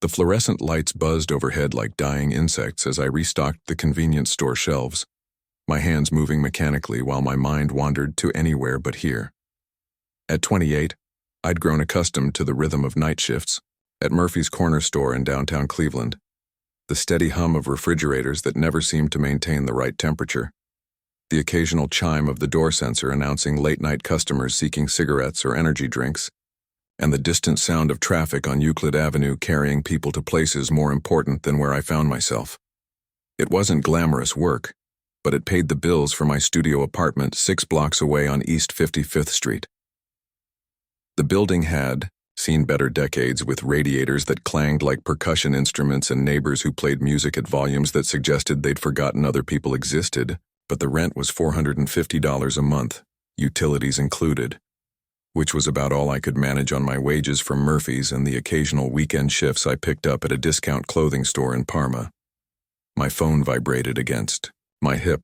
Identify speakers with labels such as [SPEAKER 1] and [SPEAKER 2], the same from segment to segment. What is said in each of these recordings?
[SPEAKER 1] The fluorescent lights buzzed overhead like dying insects as I restocked the convenience store shelves, my hands moving mechanically while my mind wandered to anywhere but here. At 28, I'd grown accustomed to the rhythm of night shifts at Murphy's Corner store in downtown Cleveland, the steady hum of refrigerators that never seemed to maintain the right temperature, the occasional chime of the door sensor announcing late-night customers seeking cigarettes or energy drinks, and the distant sound of traffic on Euclid Avenue carrying people to places more important than where I found myself. It wasn't glamorous work, but it paid the bills for my studio apartment 6 blocks away on East 55th Street. The building had seen better decades with radiators that clanged like percussion instruments and neighbors who played music at volumes that suggested they'd forgotten other people existed, but the rent was $450 a month, utilities included, which was about all I could manage on my wages from Murphy's and the occasional weekend shifts I picked up at a discount clothing store in Parma. My phone vibrated against my hip,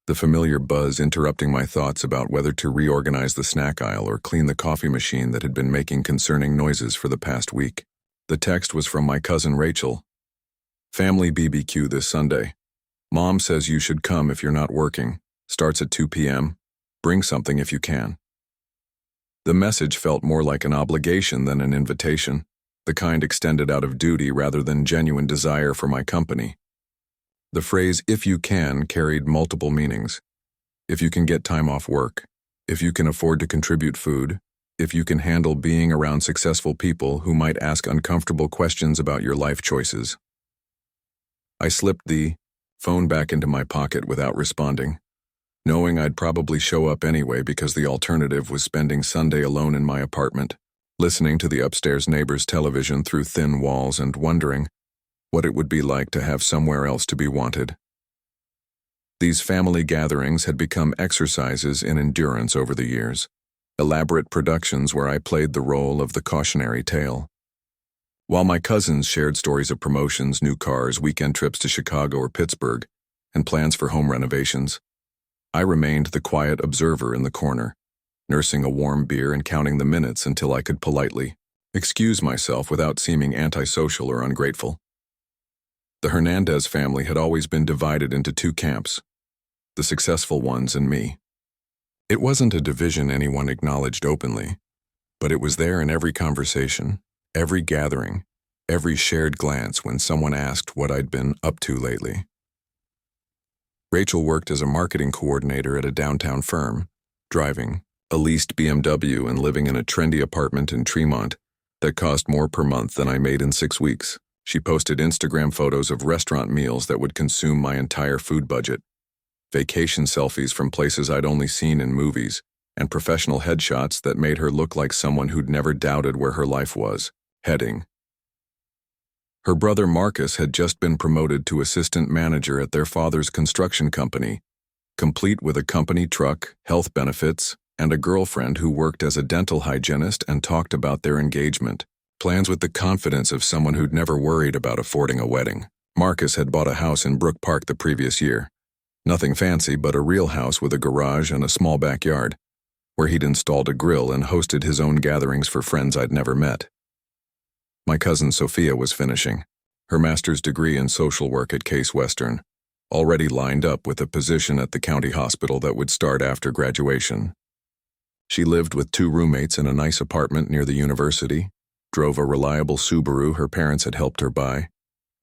[SPEAKER 1] the familiar buzz interrupting my thoughts about whether to reorganize the snack aisle or clean the coffee machine that had been making concerning noises for the past week. The text was from my cousin Rachel. "Family BBQ this Sunday. Mom says you should come if you're not working. Starts at 2 p.m. Bring something if you can." The message felt more like an obligation than an invitation, the kind extended out of duty rather than genuine desire for my company. The phrase "if you can" carried multiple meanings. If you can get time off work, if you can afford to contribute food, if you can handle being around successful people who might ask uncomfortable questions about your life choices. I slipped the phone back into my pocket without responding, knowing I'd probably show up anyway because the alternative was spending Sunday alone in my apartment, listening to the upstairs neighbor's television through thin walls and wondering what it would be like to have somewhere else to be wanted. These family gatherings had become exercises in endurance over the years, elaborate productions where I played the role of the cautionary tale. While my cousins shared stories of promotions, new cars, weekend trips to Chicago or Pittsburgh, and plans for home renovations, I remained the quiet observer in the corner, nursing a warm beer and counting the minutes until I could politely excuse myself without seeming antisocial or ungrateful. The Hernandez family had always been divided into 2 camps, the successful ones and me. It wasn't a division anyone acknowledged openly, but it was there in every conversation, every gathering, every shared glance when someone asked what I'd been up to lately. Rachel worked as a marketing coordinator at a downtown firm, driving a leased BMW and living in a trendy apartment in Tremont that cost more per month than I made in 6 weeks. She posted Instagram photos of restaurant meals that would consume my entire food budget, vacation selfies from places I'd only seen in movies, and professional headshots that made her look like someone who'd never doubted where her life was heading. Her brother Marcus had just been promoted to assistant manager at their father's construction company, complete with a company truck, health benefits, and a girlfriend who worked as a dental hygienist and talked about their engagement, plans with the confidence of someone who'd never worried about affording a wedding. Marcus had bought a house in Brook Park the previous year. Nothing fancy, but a real house with a garage and a small backyard, where he'd installed a grill and hosted his own gatherings for friends I'd never met. My cousin Sophia was finishing her master's degree in social work at Case Western, already lined up with a position at the county hospital that would start after graduation. She lived with 2 roommates in a nice apartment near the university, drove a reliable Subaru her parents had helped her buy,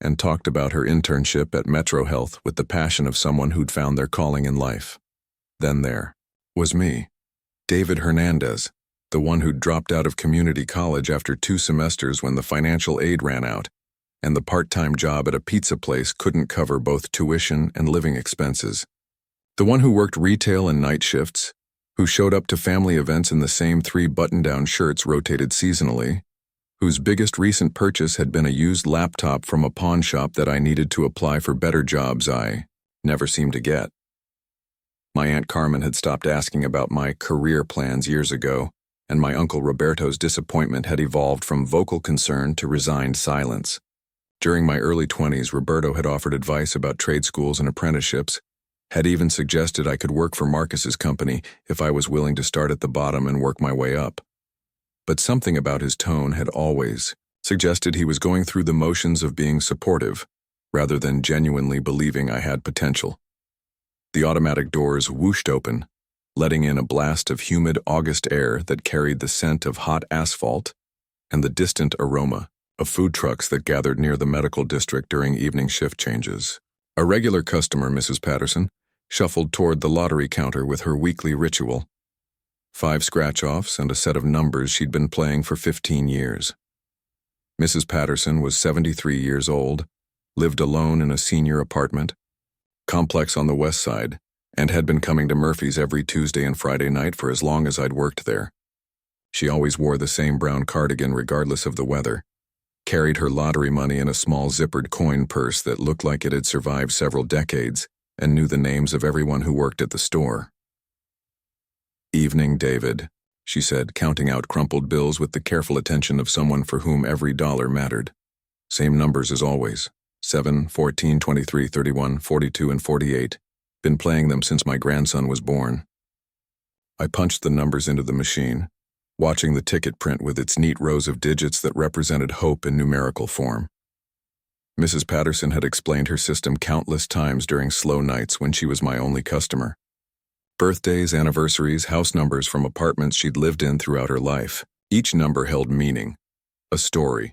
[SPEAKER 1] and talked about her internship at Metro Health with the passion of someone who'd found their calling in life. Then there was me, David Hernandez, the one who'd dropped out of community college after 2 semesters when the financial aid ran out, and the part-time job at a pizza place couldn't cover both tuition and living expenses. The one who worked retail and night shifts, who showed up to family events in the same 3 button-down shirts rotated seasonally, whose biggest recent purchase had been a used laptop from a pawn shop that I needed to apply for better jobs I never seemed to get. My Aunt Carmen had stopped asking about my career plans years ago, and my Uncle Roberto's disappointment had evolved from vocal concern to resigned silence. During my early 20s, Roberto had offered advice about trade schools and apprenticeships, had even suggested I could work for Marcus's company if I was willing to start at the bottom and work my way up. But something about his tone had always suggested he was going through the motions of being supportive, rather than genuinely believing I had potential. The automatic doors whooshed open, letting in a blast of humid August air that carried the scent of hot asphalt and the distant aroma of food trucks that gathered near the medical district during evening shift changes. A regular customer, Mrs. Patterson, shuffled toward the lottery counter with her weekly ritual. 5 scratch-offs and a set of numbers she'd been playing for 15 years. Mrs. Patterson was 73 years old, lived alone in a senior apartment complex on the west side, and had been coming to Murphy's every Tuesday and Friday night for as long as I'd worked there. She always wore the same brown cardigan regardless of the weather, carried her lottery money in a small zippered coin purse that looked like it had survived several decades, and knew the names of everyone who worked at the store. "Evening, David," she said, counting out crumpled bills with the careful attention of someone for whom every dollar mattered. "Same numbers as always. 7, 14, 23, 31, 42, and 48. Been playing them since my grandson was born." I punched the numbers into the machine, watching the ticket print with its neat rows of digits that represented hope in numerical form. Mrs. Patterson had explained her system countless times during slow nights when she was my only customer. Birthdays, anniversaries, house numbers from apartments she'd lived in throughout her life. Each number held meaning, a story,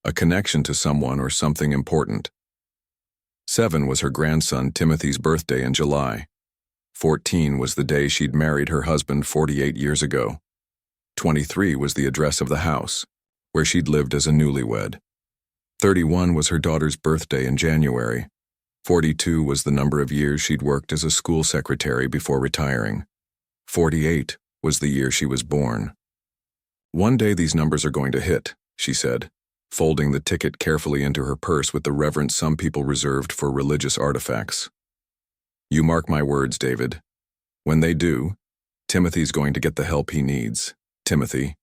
[SPEAKER 1] a connection to someone or something important. 7 was her grandson Timothy's birthday in July. 14 was the day she'd married her husband 48 years ago. 23 was the address of the house, where she'd lived as a newlywed. 31 was her daughter's birthday in January. 42 was the number of years she'd worked as a school secretary before retiring. 48 was the year she was born. "One day these numbers are going to hit," she said, folding the ticket carefully into her purse with the reverence some people reserved for religious artifacts. "You mark my words, David. When they do, Timothy's going to get the help he needs." Timothy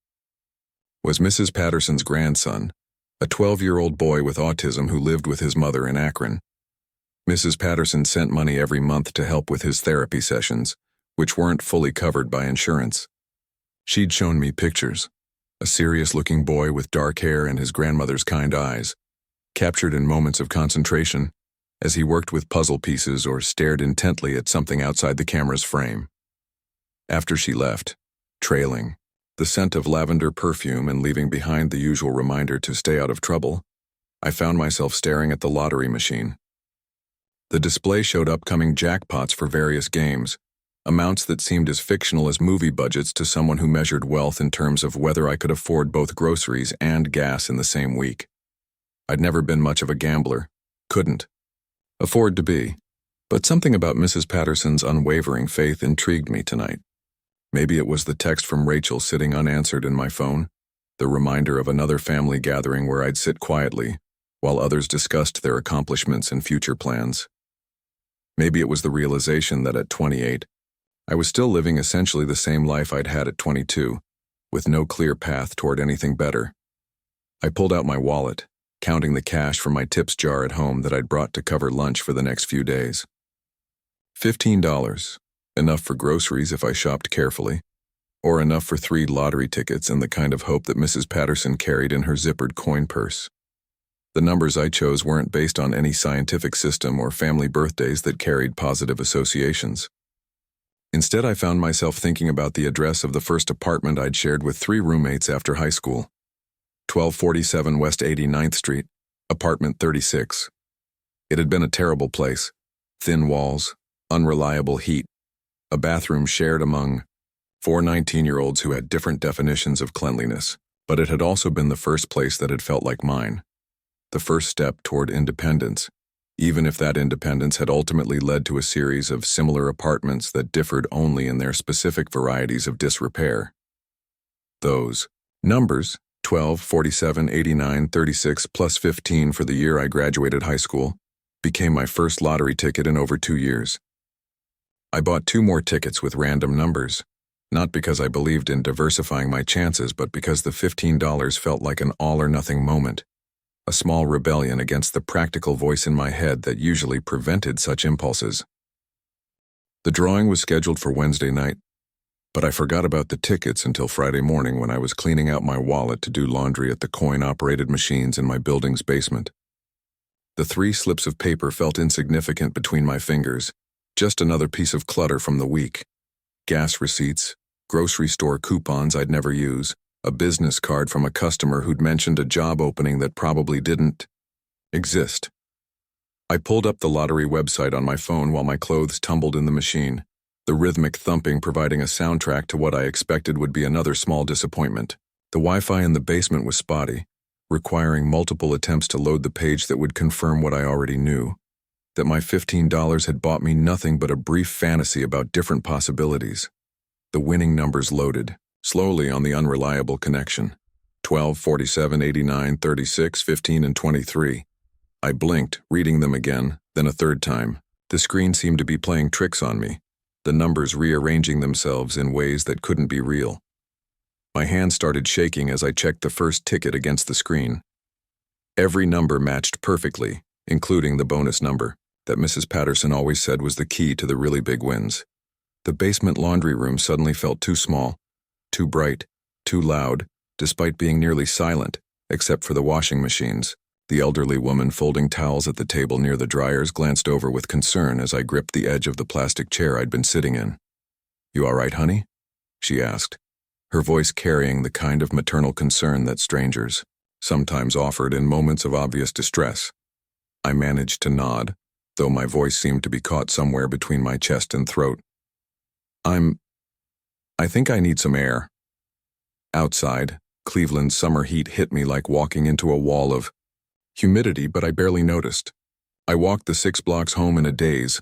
[SPEAKER 1] was Mrs. Patterson's grandson, a 12-year-old boy with autism who lived with his mother in Akron. Mrs. Patterson sent money every month to help with his therapy sessions, which weren't fully covered by insurance. She'd shown me pictures. A serious-looking boy with dark hair and his grandmother's kind eyes, captured in moments of concentration as he worked with puzzle pieces or stared intently at something outside the camera's frame. After she left, trailing the scent of lavender perfume and leaving behind the usual reminder to stay out of trouble, I found myself staring at the lottery machine. The display showed upcoming jackpots for various games, amounts that seemed as fictional as movie budgets to someone who measured wealth in terms of whether I could afford both groceries and gas in the same week. I'd never been much of a gambler, couldn't afford to be, but something about Mrs. Patterson's unwavering faith intrigued me tonight. Maybe it was the text from Rachel sitting unanswered in my phone, the reminder of another family gathering where I'd sit quietly while others discussed their accomplishments and future plans. Maybe it was the realization that at 28, I was still living essentially the same life I'd had at 22, with no clear path toward anything better. I pulled out my wallet, counting the cash from my tips jar at home that I'd brought to cover lunch for the next few days. $15, enough for groceries if I shopped carefully, or enough for 3 lottery tickets and the kind of hope that Mrs. Patterson carried in her zippered coin purse. The numbers I chose weren't based on any scientific system or family birthdays that carried positive associations. Instead, I found myself thinking about the address of the first apartment I'd shared with 3 roommates after high school. 1247 West 89th Street, apartment 36. It had been a terrible place. Thin walls, unreliable heat, a bathroom shared among 4 19-year-olds who had different definitions of cleanliness, but it had also been the first place that had felt like mine. The first step toward independence, even if that independence had ultimately led to a series of similar apartments that differed only in their specific varieties of disrepair. Those numbers, 12, 47, 89, 36, plus 15 for the year I graduated high school, became my first lottery ticket in over 2 years. I bought 2 more tickets with random numbers, not because I believed in diversifying my chances, but because the $15 felt like an all-or-nothing moment. A small rebellion against the practical voice in my head that usually prevented such impulses. The drawing was scheduled for Wednesday night. But I forgot about the tickets until Friday morning when I was cleaning out my wallet to do laundry at the coin-operated machines in my building's basement. The 3 slips of paper felt insignificant between my fingers, just another piece of clutter from the week. Gas receipts, grocery store coupons I'd never use, a business card from a customer who'd mentioned a job opening that probably didn't exist. I pulled up the lottery website on my phone while my clothes tumbled in the machine, the rhythmic thumping providing a soundtrack to what I expected would be another small disappointment. The Wi-Fi in the basement was spotty, requiring multiple attempts to load the page that would confirm what I already knew, that my $15 had bought me nothing but a brief fantasy about different possibilities. The winning numbers loaded, slowly on the unreliable connection. 12, 47, 89, 36, 15, and 23. I blinked, reading them again, then a third time. The screen seemed to be playing tricks on me, the numbers rearranging themselves in ways that couldn't be real. My hand started shaking as I checked the first ticket against the screen. Every number matched perfectly, including the bonus number that Mrs. Patterson always said was the key to the really big wins. The basement laundry room suddenly felt too small, too bright, too loud, despite being nearly silent, except for the washing machines. The elderly woman folding towels at the table near the dryers glanced over with concern as I gripped the edge of the plastic chair I'd been sitting in. "You all right, honey?" she asked, her voice carrying the kind of maternal concern that strangers sometimes offered in moments of obvious distress. I managed to nod, though my voice seemed to be caught somewhere between my chest and throat. I think I need some air." Outside, Cleveland's summer heat hit me like walking into a wall of humidity, but I barely noticed. I walked the 6 blocks home in a daze,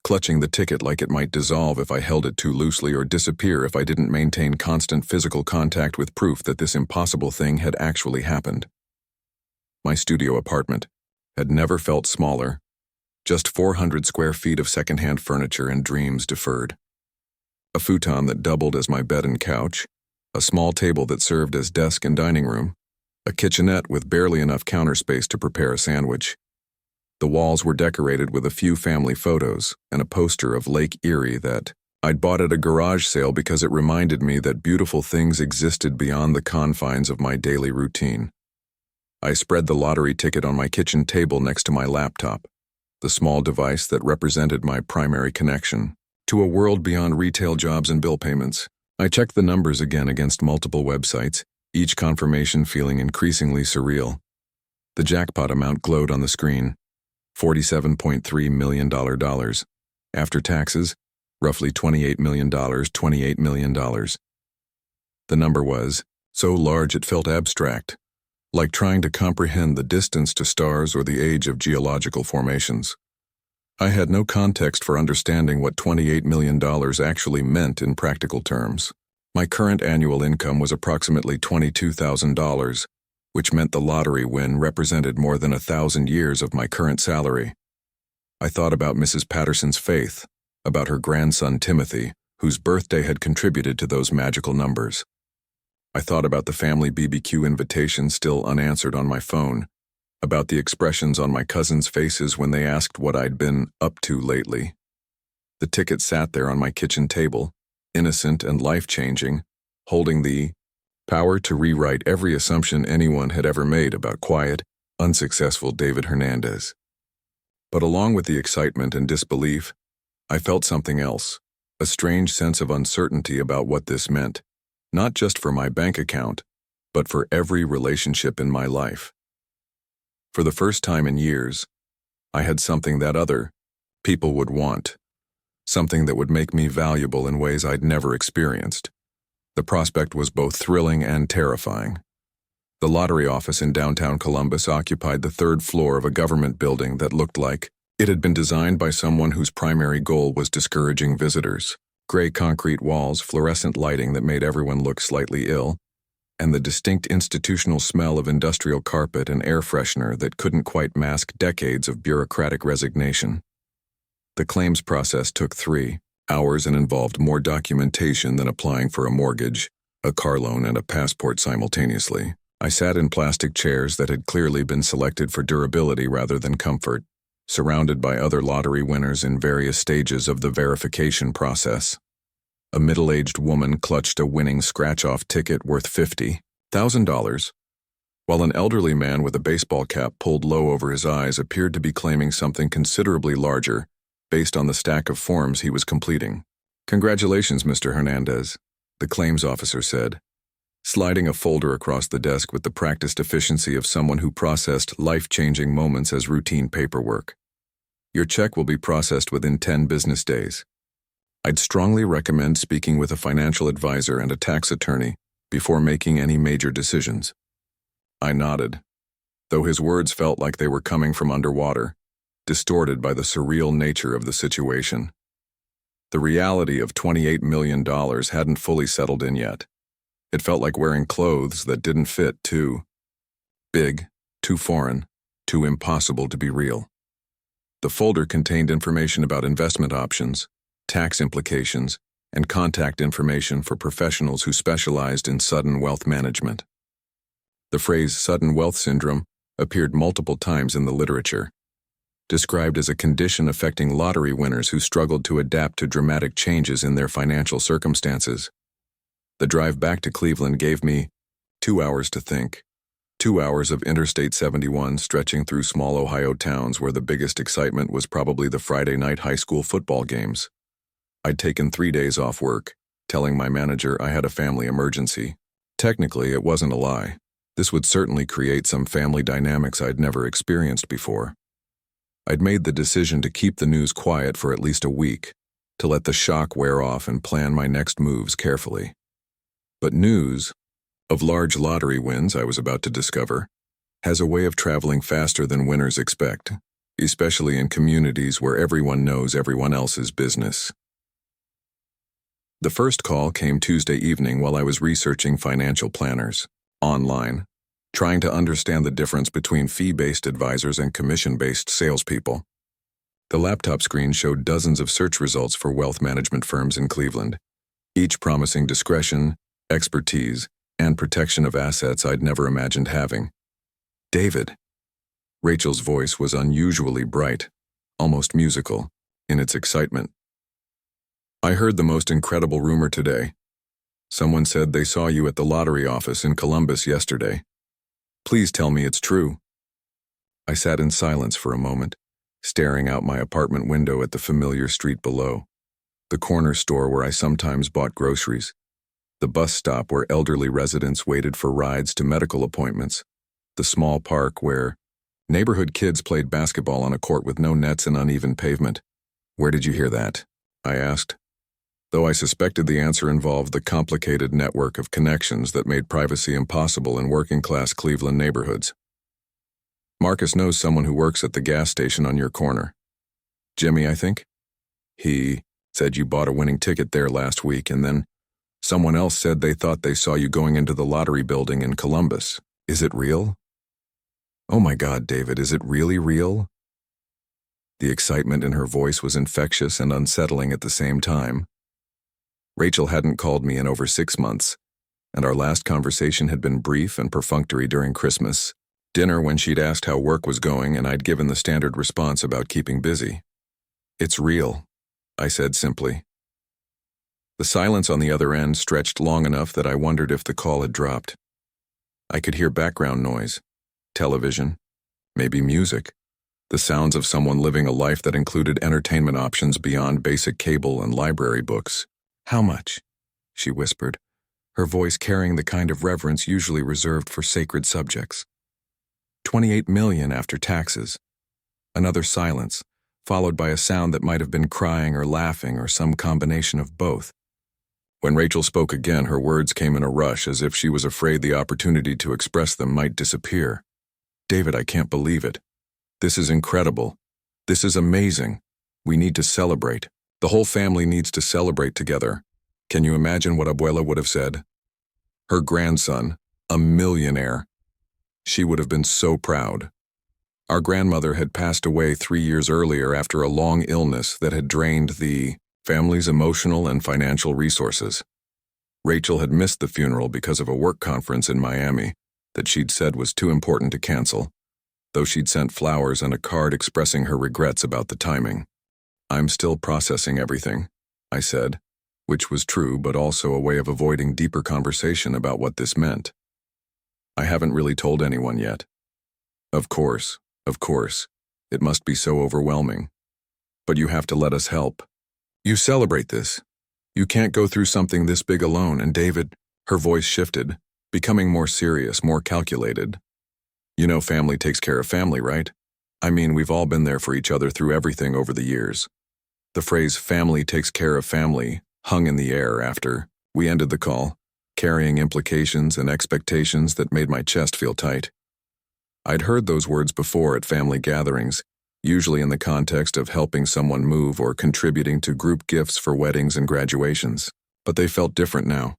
[SPEAKER 1] clutching the ticket like it might dissolve if I held it too loosely or disappear if I didn't maintain constant physical contact with proof that this impossible thing had actually happened. My studio apartment had never felt smaller, just 400 square feet of secondhand furniture and dreams deferred. A futon that doubled as my bed and couch, a small table that served as desk and dining room, a kitchenette with barely enough counter space to prepare a sandwich. The walls were decorated with a few family photos and a poster of Lake Erie that I'd bought at a garage sale because it reminded me that beautiful things existed beyond the confines of my daily routine. I spread the lottery ticket on my kitchen table next to my laptop, the small device that represented my primary connection to a world beyond retail jobs and bill payments. I checked the numbers again against multiple websites, each confirmation feeling increasingly surreal. The jackpot amount glowed on the screen, $47.3 million. After taxes, roughly $28 million, $28 million. The number was so large it felt abstract, like trying to comprehend the distance to stars or the age of geological formations. I had no context for understanding what $28 million actually meant in practical terms. My current annual income was approximately $22,000, which meant the lottery win represented more than 1,000 years of my current salary. I thought about Mrs. Patterson's faith, about her grandson Timothy, whose birthday had contributed to those magical numbers. I thought about the family BBQ invitation still unanswered on my phone, about the expressions on my cousins' faces when they asked what I'd been up to lately. The ticket sat there on my kitchen table, innocent and life-changing, holding the power to rewrite every assumption anyone had ever made about quiet, unsuccessful David Hernandez. But along with the excitement and disbelief, I felt something else, a strange sense of uncertainty about what this meant, not just for my bank account, but for every relationship in my life. For the first time in years, I had something that other people would want, something that would make me valuable in ways I'd never experienced. The prospect was both thrilling and terrifying. The lottery office in downtown Columbus occupied the 3rd floor of a government building that looked like it had been designed by someone whose primary goal was discouraging visitors. Gray concrete walls, fluorescent lighting that made everyone look slightly ill, and the distinct institutional smell of industrial carpet and air freshener that couldn't quite mask decades of bureaucratic resignation. The claims process took 3 hours and involved more documentation than applying for a mortgage, a car loan, and a passport simultaneously. I sat in plastic chairs that had clearly been selected for durability rather than comfort, surrounded by other lottery winners in various stages of the verification process. A middle-aged woman clutched a winning scratch-off ticket worth $50,000, while an elderly man with a baseball cap pulled low over his eyes appeared to be claiming something considerably larger based on the stack of forms he was completing. "Congratulations, Mr. Hernandez," the claims officer said, sliding a folder across the desk with the practiced efficiency of someone who processed life-changing moments as routine paperwork. "Your check will be processed within 10 business days. I'd strongly recommend speaking with a financial advisor and a tax attorney before making any major decisions." I nodded, though his words felt like they were coming from underwater, distorted by the surreal nature of the situation. The reality of $28 million hadn't fully settled in yet. It felt like wearing clothes that didn't fit, too big, too foreign, too impossible to be real. The folder contained information about investment options, tax implications, and contact information for professionals who specialized in sudden wealth management. The phrase sudden wealth syndrome appeared multiple times in the literature, described as a condition affecting lottery winners who struggled to adapt to dramatic changes in their financial circumstances. The drive back to Cleveland gave me 2 hours to think. 2 hours of Interstate 71 stretching through small Ohio towns where the biggest excitement was probably the Friday night high school football games. I'd taken 3 days off work, telling my manager I had a family emergency. Technically, it wasn't a lie. This would certainly create some family dynamics I'd never experienced before. I'd made the decision to keep the news quiet for at least a week, to let the shock wear off and plan my next moves carefully. But news of large lottery wins I was about to discover has a way of traveling faster than winners expect, especially in communities where everyone knows everyone else's business. The first call came Tuesday evening while I was researching financial planners online, trying to understand the difference between fee-based advisors and commission-based salespeople. The laptop screen showed dozens of search results for wealth management firms in Cleveland, each promising discretion, expertise, and protection of assets I'd never imagined having. "David." Rachel's voice was unusually bright, almost musical, in its excitement. "I heard the most incredible rumor today. Someone said they saw you at the lottery office in Columbus yesterday. Please tell me it's true." I sat in silence for a moment, staring out my apartment window at the familiar street below, the corner store where I sometimes bought groceries, the bus stop where elderly residents waited for rides to medical appointments, the small park where neighborhood kids played basketball on a court with no nets and uneven pavement. "Where did you hear that?" I asked, though I suspected the answer involved the complicated network of connections that made privacy impossible in working-class Cleveland neighborhoods. "Marcus knows someone who works at the gas station on your corner. Jimmy, I think. He said you bought a winning ticket there last week, and then someone else said they thought they saw you going into the lottery building in Columbus. Is it real?" "Oh my God, David, is it really real?" The excitement in her voice was infectious and unsettling at the same time. Rachel hadn't called me in over 6 months, and our last conversation had been brief and perfunctory during Christmas dinner when she'd asked how work was going and I'd given the standard response about keeping busy. "It's real," I said simply. The silence on the other end stretched long enough that I wondered if the call had dropped. I could hear background noise, television, maybe music, the sounds of someone living a life that included entertainment options beyond basic cable and library books. "How much?" she whispered, her voice carrying the kind of reverence usually reserved for sacred subjects. $28 million after taxes." Another silence, followed by a sound that might have been crying or laughing or some combination of both. When Rachel spoke again, her words came in a rush as if she was afraid the opportunity to express them might disappear. "David, I can't believe it. This is incredible. This is amazing. We need to celebrate. The whole family needs to celebrate together. Can you imagine what Abuela would have said? Her grandson, a millionaire. She would have been so proud. Our grandmother had passed away 3 years earlier after a long illness that had drained the family's emotional and financial resources. Rachel had missed the funeral because of a work conference in Miami that she'd said was too important to cancel, though she'd sent flowers and a card expressing her regrets about the timing. "I'm still processing everything," I said, which was true but also a way of avoiding deeper conversation about what this meant. I haven't really told anyone yet. Of course, it must be so overwhelming. But you have to let us help. You celebrate this. You can't go through something this big alone, and David, her voice shifted, becoming more serious, more calculated. You know family takes care of family, right? I mean, we've all been there for each other through everything over the years. The phrase family takes care of family hung in the air after we ended the call, carrying implications and expectations that made my chest feel tight. I'd heard those words before at family gatherings, usually in the context of helping someone move or contributing to group gifts for weddings and graduations. But they felt different now,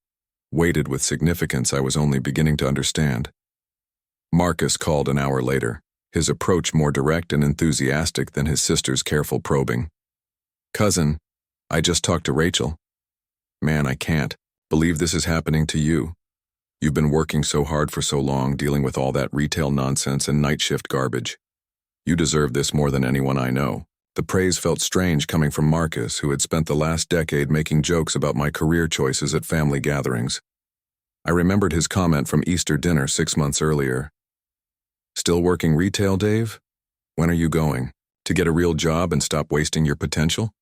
[SPEAKER 1] weighted with significance I was only beginning to understand. Marcus called an hour later, his approach more direct and enthusiastic than his sister's careful probing. "Cousin, I just talked to Rachel. Man, I can't believe this is happening to you. You've been working so hard for so long, dealing with all that retail nonsense and night shift garbage. You deserve this more than anyone I know." The praise felt strange coming from Marcus, who had spent the last decade making jokes about my career choices at family gatherings. I remembered his comment from Easter dinner 6 months earlier. "Still working retail, Dave? When are you going? To get a real job and stop wasting your potential?"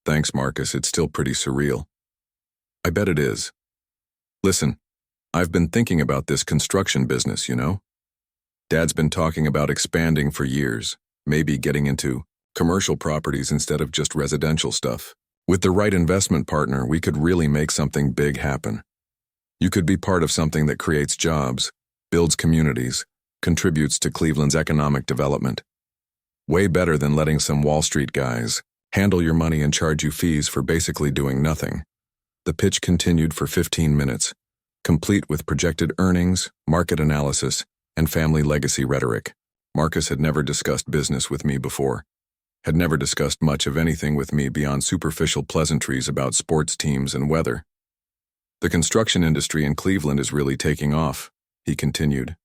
[SPEAKER 1] "Thanks, Marcus, it's still pretty surreal." "I bet it is. Listen, I've been thinking about this construction business, you know? Dad's been talking about expanding for years, maybe getting into commercial properties instead of just residential stuff. With the right investment partner, we could really make something big happen. You could be part of something that creates jobs, builds communities, contributes to Cleveland's economic development. Way better than letting some Wall Street guys handle your money and charge you fees for basically doing nothing." The pitch continued for 15 minutes, complete with projected earnings, market analysis, and family legacy rhetoric. Marcus had never discussed business with me before, had never discussed much of anything with me beyond superficial pleasantries about sports teams and weather. "The construction industry in Cleveland is really taking off," he continued.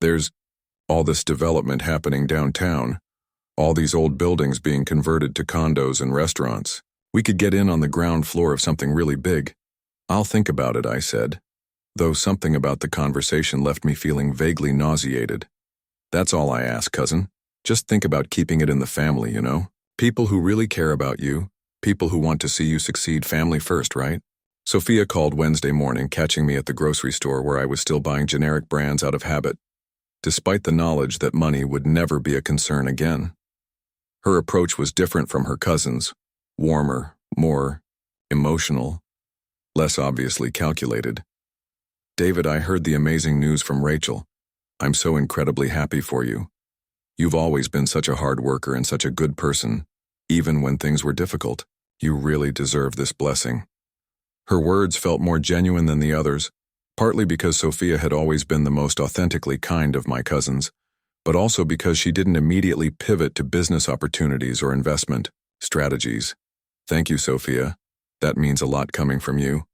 [SPEAKER 1] "There's all this development happening downtown, all these old buildings being converted to condos and restaurants. We could get in on the ground floor of something really big." "I'll think about it," I said, though something about the conversation left me feeling vaguely nauseated. "That's all I ask, cousin. Just think about keeping it in the family, you know? People who really care about you, people who want to see you succeed, family first, right?" Sophia called Wednesday morning, catching me at the grocery store where I was still buying generic brands out of habit, despite the knowledge that money would never be a concern again. Her approach was different from her cousin's, warmer, more emotional, less obviously calculated. "David, I heard the amazing news from Rachel. I'm so incredibly happy for you. You've always been such a hard worker and such a good person, even when things were difficult. You really deserve this blessing." Her words felt more genuine than the others, partly because Sophia had always been the most authentically kind of my cousins, but also because she didn't immediately pivot to business opportunities or investment strategies. "Thank you, Sophia. That means a lot coming from you.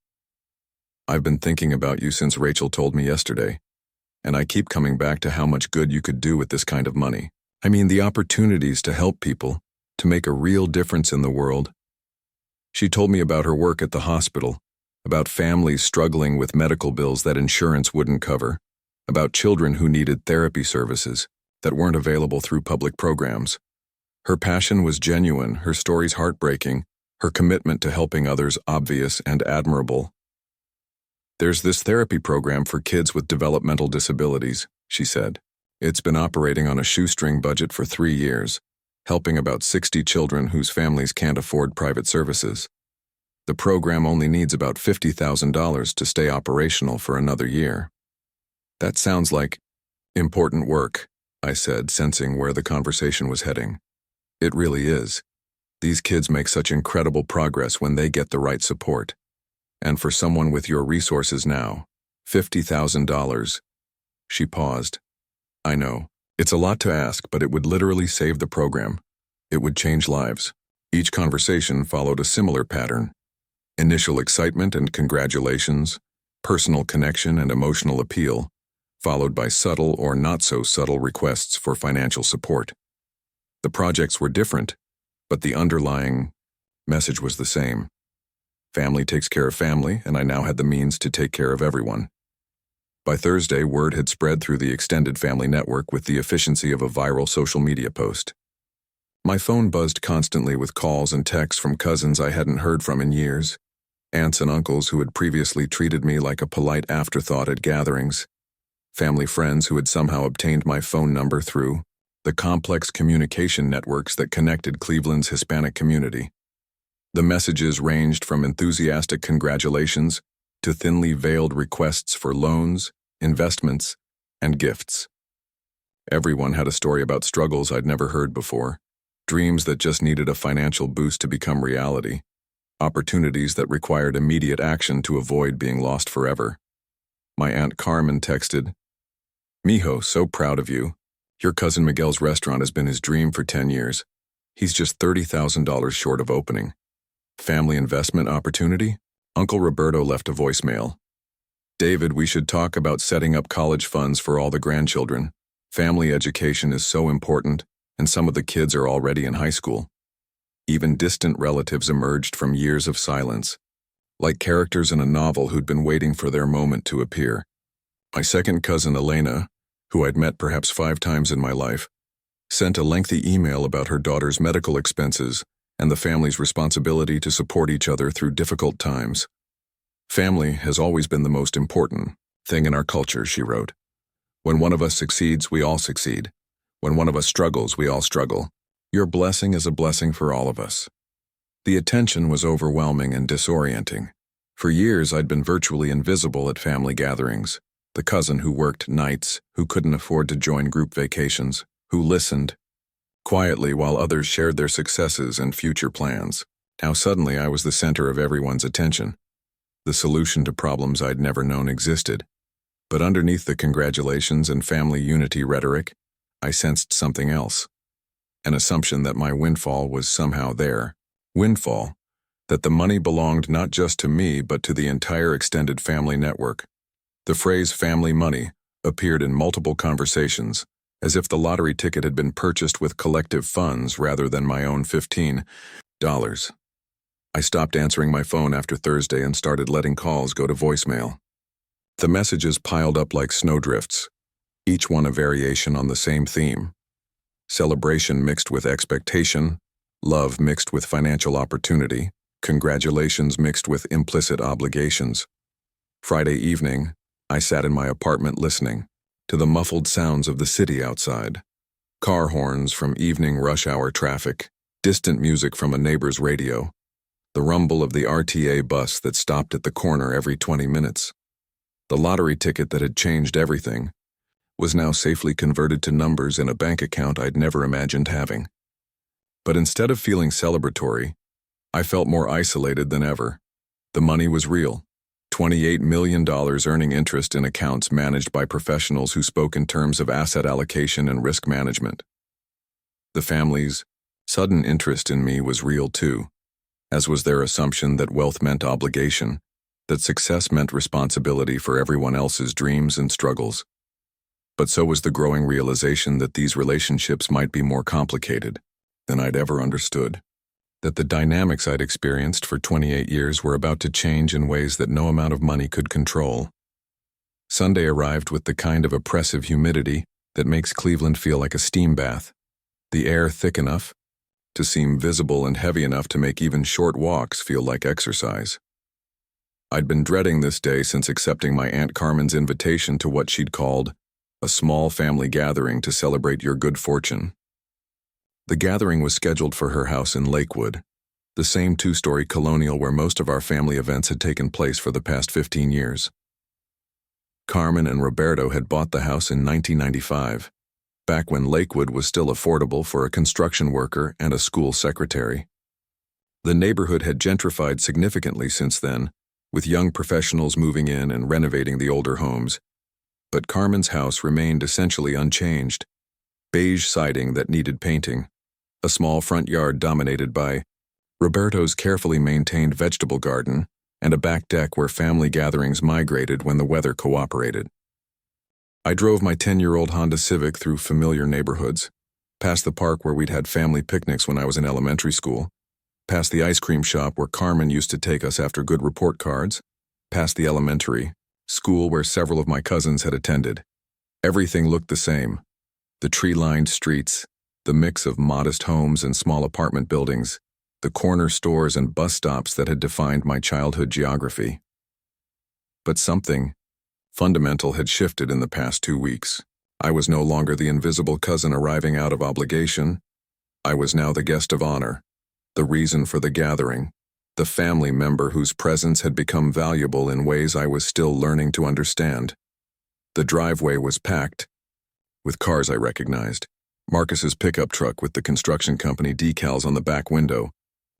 [SPEAKER 1] I've been thinking about you since Rachel told me yesterday, and I keep coming back to how much good you could do with this kind of money. I mean, the opportunities to help people, to make a real difference in the world." She told me about her work at the hospital, about families struggling with medical bills that insurance wouldn't cover, about children who needed therapy services that weren't available through public programs. Her passion was genuine, her stories heartbreaking, her commitment to helping others obvious and admirable. "There's this therapy program for kids with developmental disabilities," she said. "It's been operating on a shoestring budget for 3 years, helping about 60 children whose families can't afford private services. The program only needs about $50,000 to stay operational for another year." "That sounds like important work," I said, sensing where the conversation was heading. "It really is. These kids make such incredible progress when they get the right support. And for someone with your resources now, $50,000. She paused. "I know. It's a lot to ask, but it would literally save the program. It would change lives." Each conversation followed a similar pattern. Initial excitement and congratulations, personal connection and emotional appeal, followed by subtle or not-so-subtle requests for financial support. The projects were different, but the underlying message was the same. Family takes care of family, and I now had the means to take care of everyone. By Thursday, word had spread through the extended family network with the efficiency of a viral social media post. My phone buzzed constantly with calls and texts from cousins I hadn't heard from in years, aunts and uncles who had previously treated me like a polite afterthought at gatherings, family friends who had somehow obtained my phone number through the complex communication networks that connected Cleveland's Hispanic community. The messages ranged from enthusiastic congratulations to thinly veiled requests for loans, investments, and gifts. Everyone had a story about struggles I'd never heard before, dreams that just needed a financial boost to become reality, opportunities that required immediate action to avoid being lost forever. My Aunt Carmen texted, "Mijo, so proud of you. Your cousin Miguel's restaurant has been his dream for 10 years. He's just $30,000 short of opening. Family investment opportunity?" Uncle Roberto left a voicemail. "David, we should talk about setting up college funds for all the grandchildren. Family education is so important, and some of the kids are already in high school." Even distant relatives emerged from years of silence, like characters in a novel who'd been waiting for their moment to appear. My second cousin Elena, who I'd met perhaps 5 times in my life, sent a lengthy email about her daughter's medical expenses and the family's responsibility to support each other through difficult times. "Family has always been the most important thing in our culture," she wrote. "When one of us succeeds, we all succeed. When one of us struggles, we all struggle. Your blessing is a blessing for all of us." The attention was overwhelming and disorienting. For years, I'd been virtually invisible at family gatherings, the cousin who worked nights, who couldn't afford to join group vacations, who listened quietly while others shared their successes and future plans. Now suddenly I was the center of everyone's attention, the solution to problems I'd never known existed. But underneath the congratulations and family unity rhetoric, I sensed something else. An assumption that my windfall was somehow there. Windfall, that the money belonged not just to me but to the entire extended family network. The phrase family money appeared in multiple conversations, as if the lottery ticket had been purchased with collective funds rather than my own $15. I stopped answering my phone after Thursday and started letting calls go to voicemail. The messages piled up like snowdrifts, each one a variation on the same theme. Celebration mixed with expectation, love mixed with financial opportunity, congratulations mixed with implicit obligations. Friday evening, I sat in my apartment listening to the muffled sounds of the city outside. Car horns from evening rush hour traffic, distant music from a neighbor's radio, the rumble of the RTA bus that stopped at the corner every 20 minutes. The lottery ticket that had changed everything was now safely converted to numbers in a bank account I'd never imagined having. But instead of feeling celebratory, I felt more isolated than ever. The money was real. $28 million earning interest in accounts managed by professionals who spoke in terms of asset allocation and risk management. The family's sudden interest in me was real too, as was their assumption that wealth meant obligation, that success meant responsibility for everyone else's dreams and struggles. But so was the growing realization that these relationships might be more complicated than I'd ever understood, that the dynamics I'd experienced for 28 years were about to change in ways that no amount of money could control. Sunday arrived with the kind of oppressive humidity that makes Cleveland feel like a steam bath, the air thick enough to seem visible and heavy enough to make even short walks feel like exercise. I'd been dreading this day since accepting my Aunt Carmen's invitation to what she'd called a small family gathering to celebrate your good fortune. The gathering was scheduled for her house in Lakewood, the same 2-story colonial where most of our family events had taken place for the past 15 years. Carmen and Roberto had bought the house in 1995, back when Lakewood was still affordable for a construction worker and a school secretary. The neighborhood had gentrified significantly since then, with young professionals moving in and renovating the older homes, but Carmen's house remained essentially unchanged. Beige siding that needed painting, a small front yard dominated by Roberto's carefully maintained vegetable garden, and a back deck where family gatherings migrated when the weather cooperated. I drove my 10-year-old Honda Civic through familiar neighborhoods, past the park where we'd had family picnics when I was in elementary school, past the ice cream shop where Carmen used to take us after good report cards, past the elementary school where several of my cousins had attended. Everything looked the same. The tree-lined streets, the mix of modest homes and small apartment buildings, the corner stores and bus stops that had defined my childhood geography. But something fundamental had shifted in the past 2 weeks. I was no longer the invisible cousin arriving out of obligation. I was now the guest of honor, the reason for the gathering, the family member whose presence had become valuable in ways I was still learning to understand. The driveway was packed with cars I recognized. Marcus's pickup truck with the construction company decals on the back window,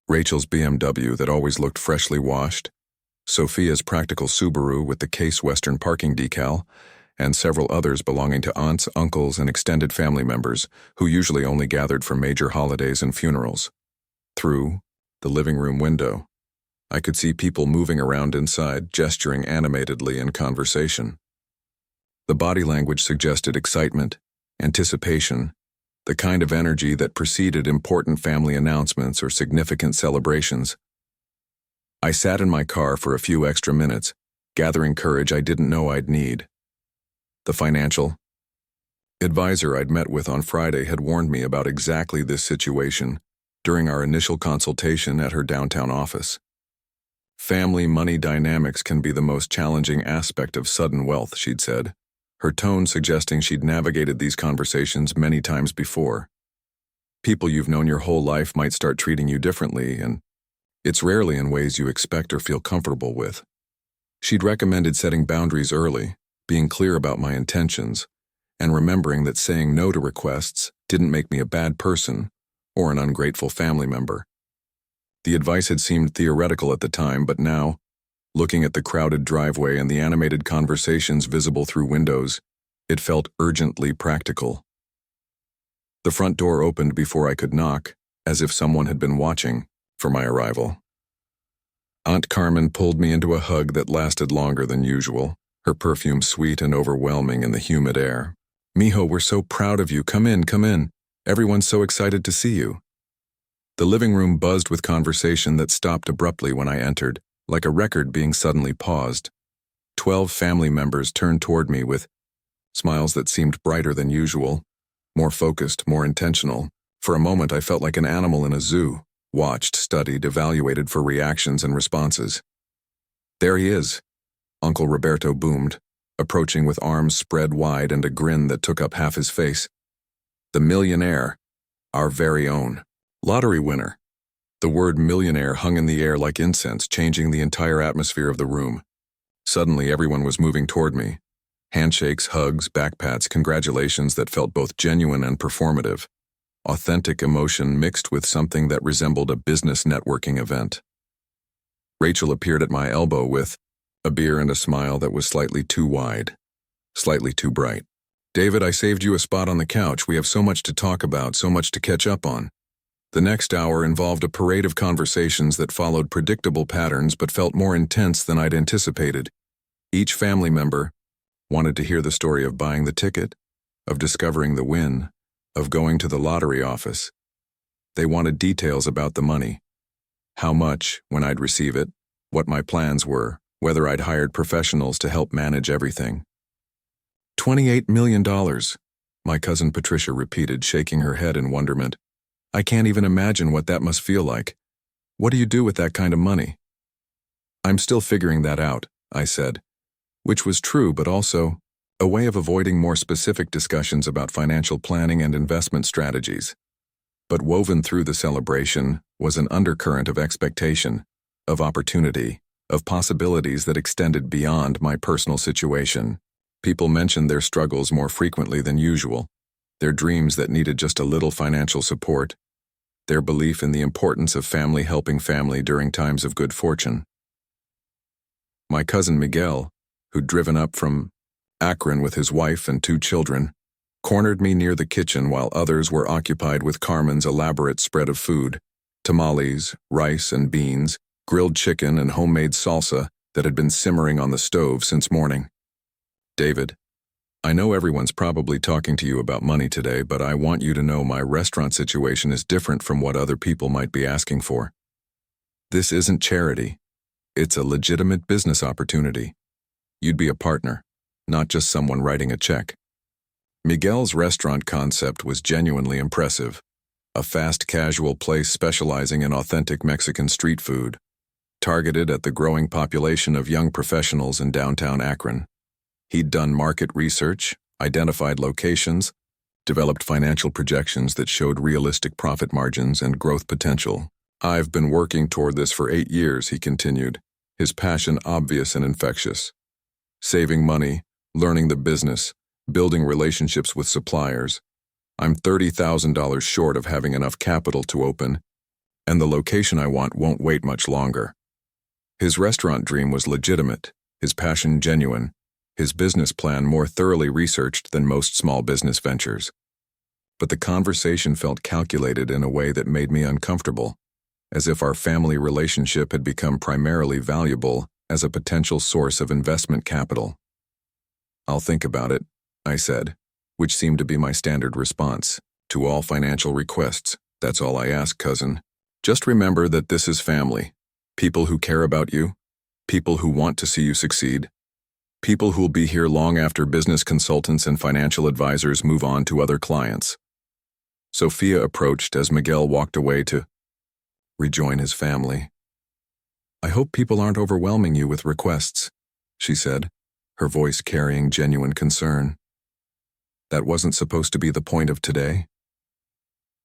[SPEAKER 1] Rachel's BMW that always looked freshly washed, Sophia's practical Subaru with the Case Western parking decal, and several others belonging to aunts, uncles, and extended family members who usually only gathered for major holidays and funerals. Through the living room window, I could see people moving around inside, gesturing animatedly in conversation. The body language suggested excitement, anticipation, the kind of energy that preceded important family announcements or significant celebrations. I sat in my car for a few extra minutes, gathering courage I didn't know I'd need. The financial advisor I'd met with on Friday had warned me about exactly this situation during our initial consultation at her downtown office. Family money dynamics can be the most challenging aspect of sudden wealth, she'd said, her tone suggesting she'd navigated these conversations many times before. People you've known your whole life might start treating you differently, and it's rarely in ways you expect or feel comfortable with. She'd recommended setting boundaries early, being clear about my intentions, and remembering that saying no to requests didn't make me a bad person or an ungrateful family member. The advice had seemed theoretical at the time, but now, looking at the crowded driveway and the animated conversations visible through windows, it felt urgently practical. The front door opened before I could knock, as if someone had been watching for my arrival. Aunt Carmen pulled me into a hug that lasted longer than usual, her perfume sweet and overwhelming in the humid air. "Mijo, we're so proud of you. Come in, come in. Everyone's so excited to see you." The living room buzzed with conversation that stopped abruptly when I entered, like a record being suddenly paused. 12 family members turned toward me with smiles that seemed brighter than usual, more focused, more intentional. For a moment I felt like an animal in a zoo, watched, studied, evaluated for reactions and responses. "There he is," Uncle Roberto boomed, approaching with arms spread wide and a grin that took up half his face. "The millionaire, our very own lottery winner." The word millionaire hung in the air like incense, changing the entire atmosphere of the room. Suddenly everyone was moving toward me. Handshakes, hugs, backpats, congratulations that felt both genuine and performative. Authentic emotion mixed with something that resembled a business networking event. Rachel appeared at my elbow with a beer and a smile that was slightly too wide, slightly too bright. "David, I saved you a spot on the couch. We have so much to talk about, so much to catch up on." The next hour involved a parade of conversations that followed predictable patterns but felt more intense than I'd anticipated. Each family member wanted to hear the story of buying the ticket, of discovering the win, of going to the lottery office. They wanted details about the money. How much, when I'd receive it, what my plans were, whether I'd hired professionals to help manage everything. $28 million, my cousin Patricia repeated, shaking her head in wonderment. "I can't even imagine what that must feel like. What do you do with that kind of money?" "I'm still figuring that out," I said, which was true but also a way of avoiding more specific discussions about financial planning and investment strategies. But woven through the celebration was an undercurrent of expectation, of opportunity, of possibilities that extended beyond my personal situation. People mentioned their struggles more frequently than usual, their dreams that needed just a little financial support, their belief in the importance of family helping family during times of good fortune. My cousin Miguel, who'd driven up from Akron with his wife and 2 children, cornered me near the kitchen while others were occupied with Carmen's elaborate spread of food: tamales, rice and beans, grilled chicken and homemade salsa that had been simmering on the stove since morning. "David, I know everyone's probably talking to you about money today, but I want you to know my restaurant situation is different from what other people might be asking for. This isn't charity. It's a legitimate business opportunity. You'd be a partner, not just someone writing a check. Miguel's restaurant concept was genuinely impressive. A fast casual place specializing in authentic Mexican street food, targeted at the growing population of young professionals in downtown Akron. He'd done market research, identified locations, developed financial projections that showed realistic profit margins and growth potential. I've been working toward this for 8 years, he continued, his passion obvious and infectious. Saving money, learning the business, building relationships with suppliers. I'm $30,000 short of having enough capital to open, and the location I want won't wait much longer. His restaurant dream was legitimate, his passion genuine, his business plan more thoroughly researched than most small business ventures. But the conversation felt calculated in a way that made me uncomfortable, as if our family relationship had become primarily valuable as a potential source of investment capital. I'll think about it, I said, which seemed to be my standard response to all financial requests. That's all I ask, cousin. Just remember that this is family. People who care about you, people who want to see you succeed, people who'll be here long after business consultants and financial advisors move on to other clients. Sophia approached as Miguel walked away to rejoin his family. I hope people aren't overwhelming you with requests, she said, her voice carrying genuine concern. That wasn't supposed to be the point of today.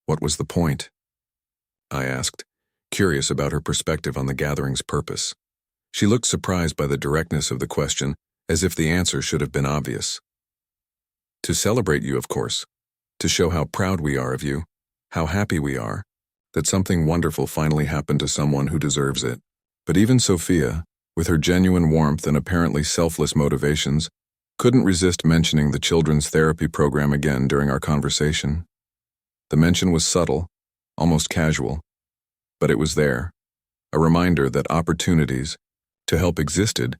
[SPEAKER 1] What was the point? I asked, curious about her perspective on the gathering's purpose. She looked surprised by the directness of the question, as if the answer should have been obvious. To celebrate you, of course. To show how proud we are of you, how happy we are, that something wonderful finally happened to someone who deserves it. But even Sophia, with her genuine warmth and apparently selfless motivations, couldn't resist mentioning the children's therapy program again during our conversation. The mention was subtle, almost casual, but it was there, a reminder that opportunities to help existed,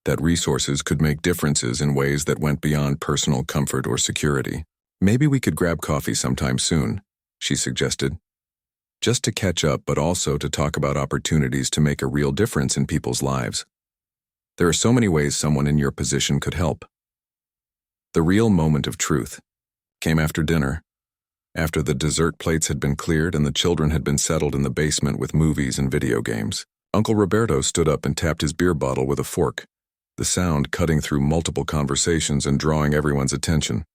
[SPEAKER 1] that resources could make differences in ways that went beyond personal comfort or security. Maybe we could grab coffee sometime soon, she suggested. Just to catch up, but also to talk about opportunities to make a real difference in people's lives. There are so many ways someone in your position could help. The real moment of truth came after dinner, after the dessert plates had been cleared and the children had been settled in the basement with movies and video games. Uncle Roberto stood up and tapped his beer bottle with a fork, the sound cutting through multiple conversations and drawing everyone's attention.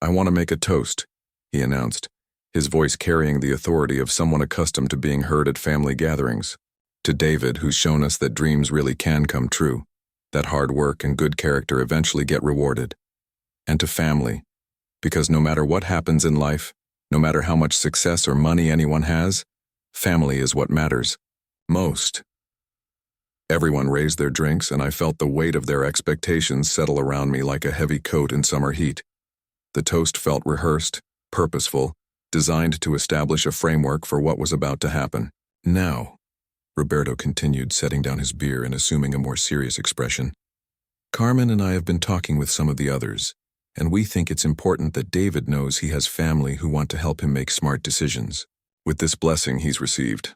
[SPEAKER 1] I want to make a toast, he announced, his voice carrying the authority of someone accustomed to being heard at family gatherings. To David, who's shown us that dreams really can come true, that hard work and good character eventually get rewarded. And to family, because no matter what happens in life, no matter how much success or money anyone has, family is what matters most. Everyone raised their drinks, and I felt the weight of their expectations settle around me like a heavy coat in summer heat. The toast felt rehearsed, purposeful, designed to establish a framework for what was about to happen. Now, Roberto continued, setting down his beer and assuming a more serious expression, Carmen and I have been talking with some of the others, and we think it's important that David knows he has family who want to help him make smart decisions. With this blessing he's received.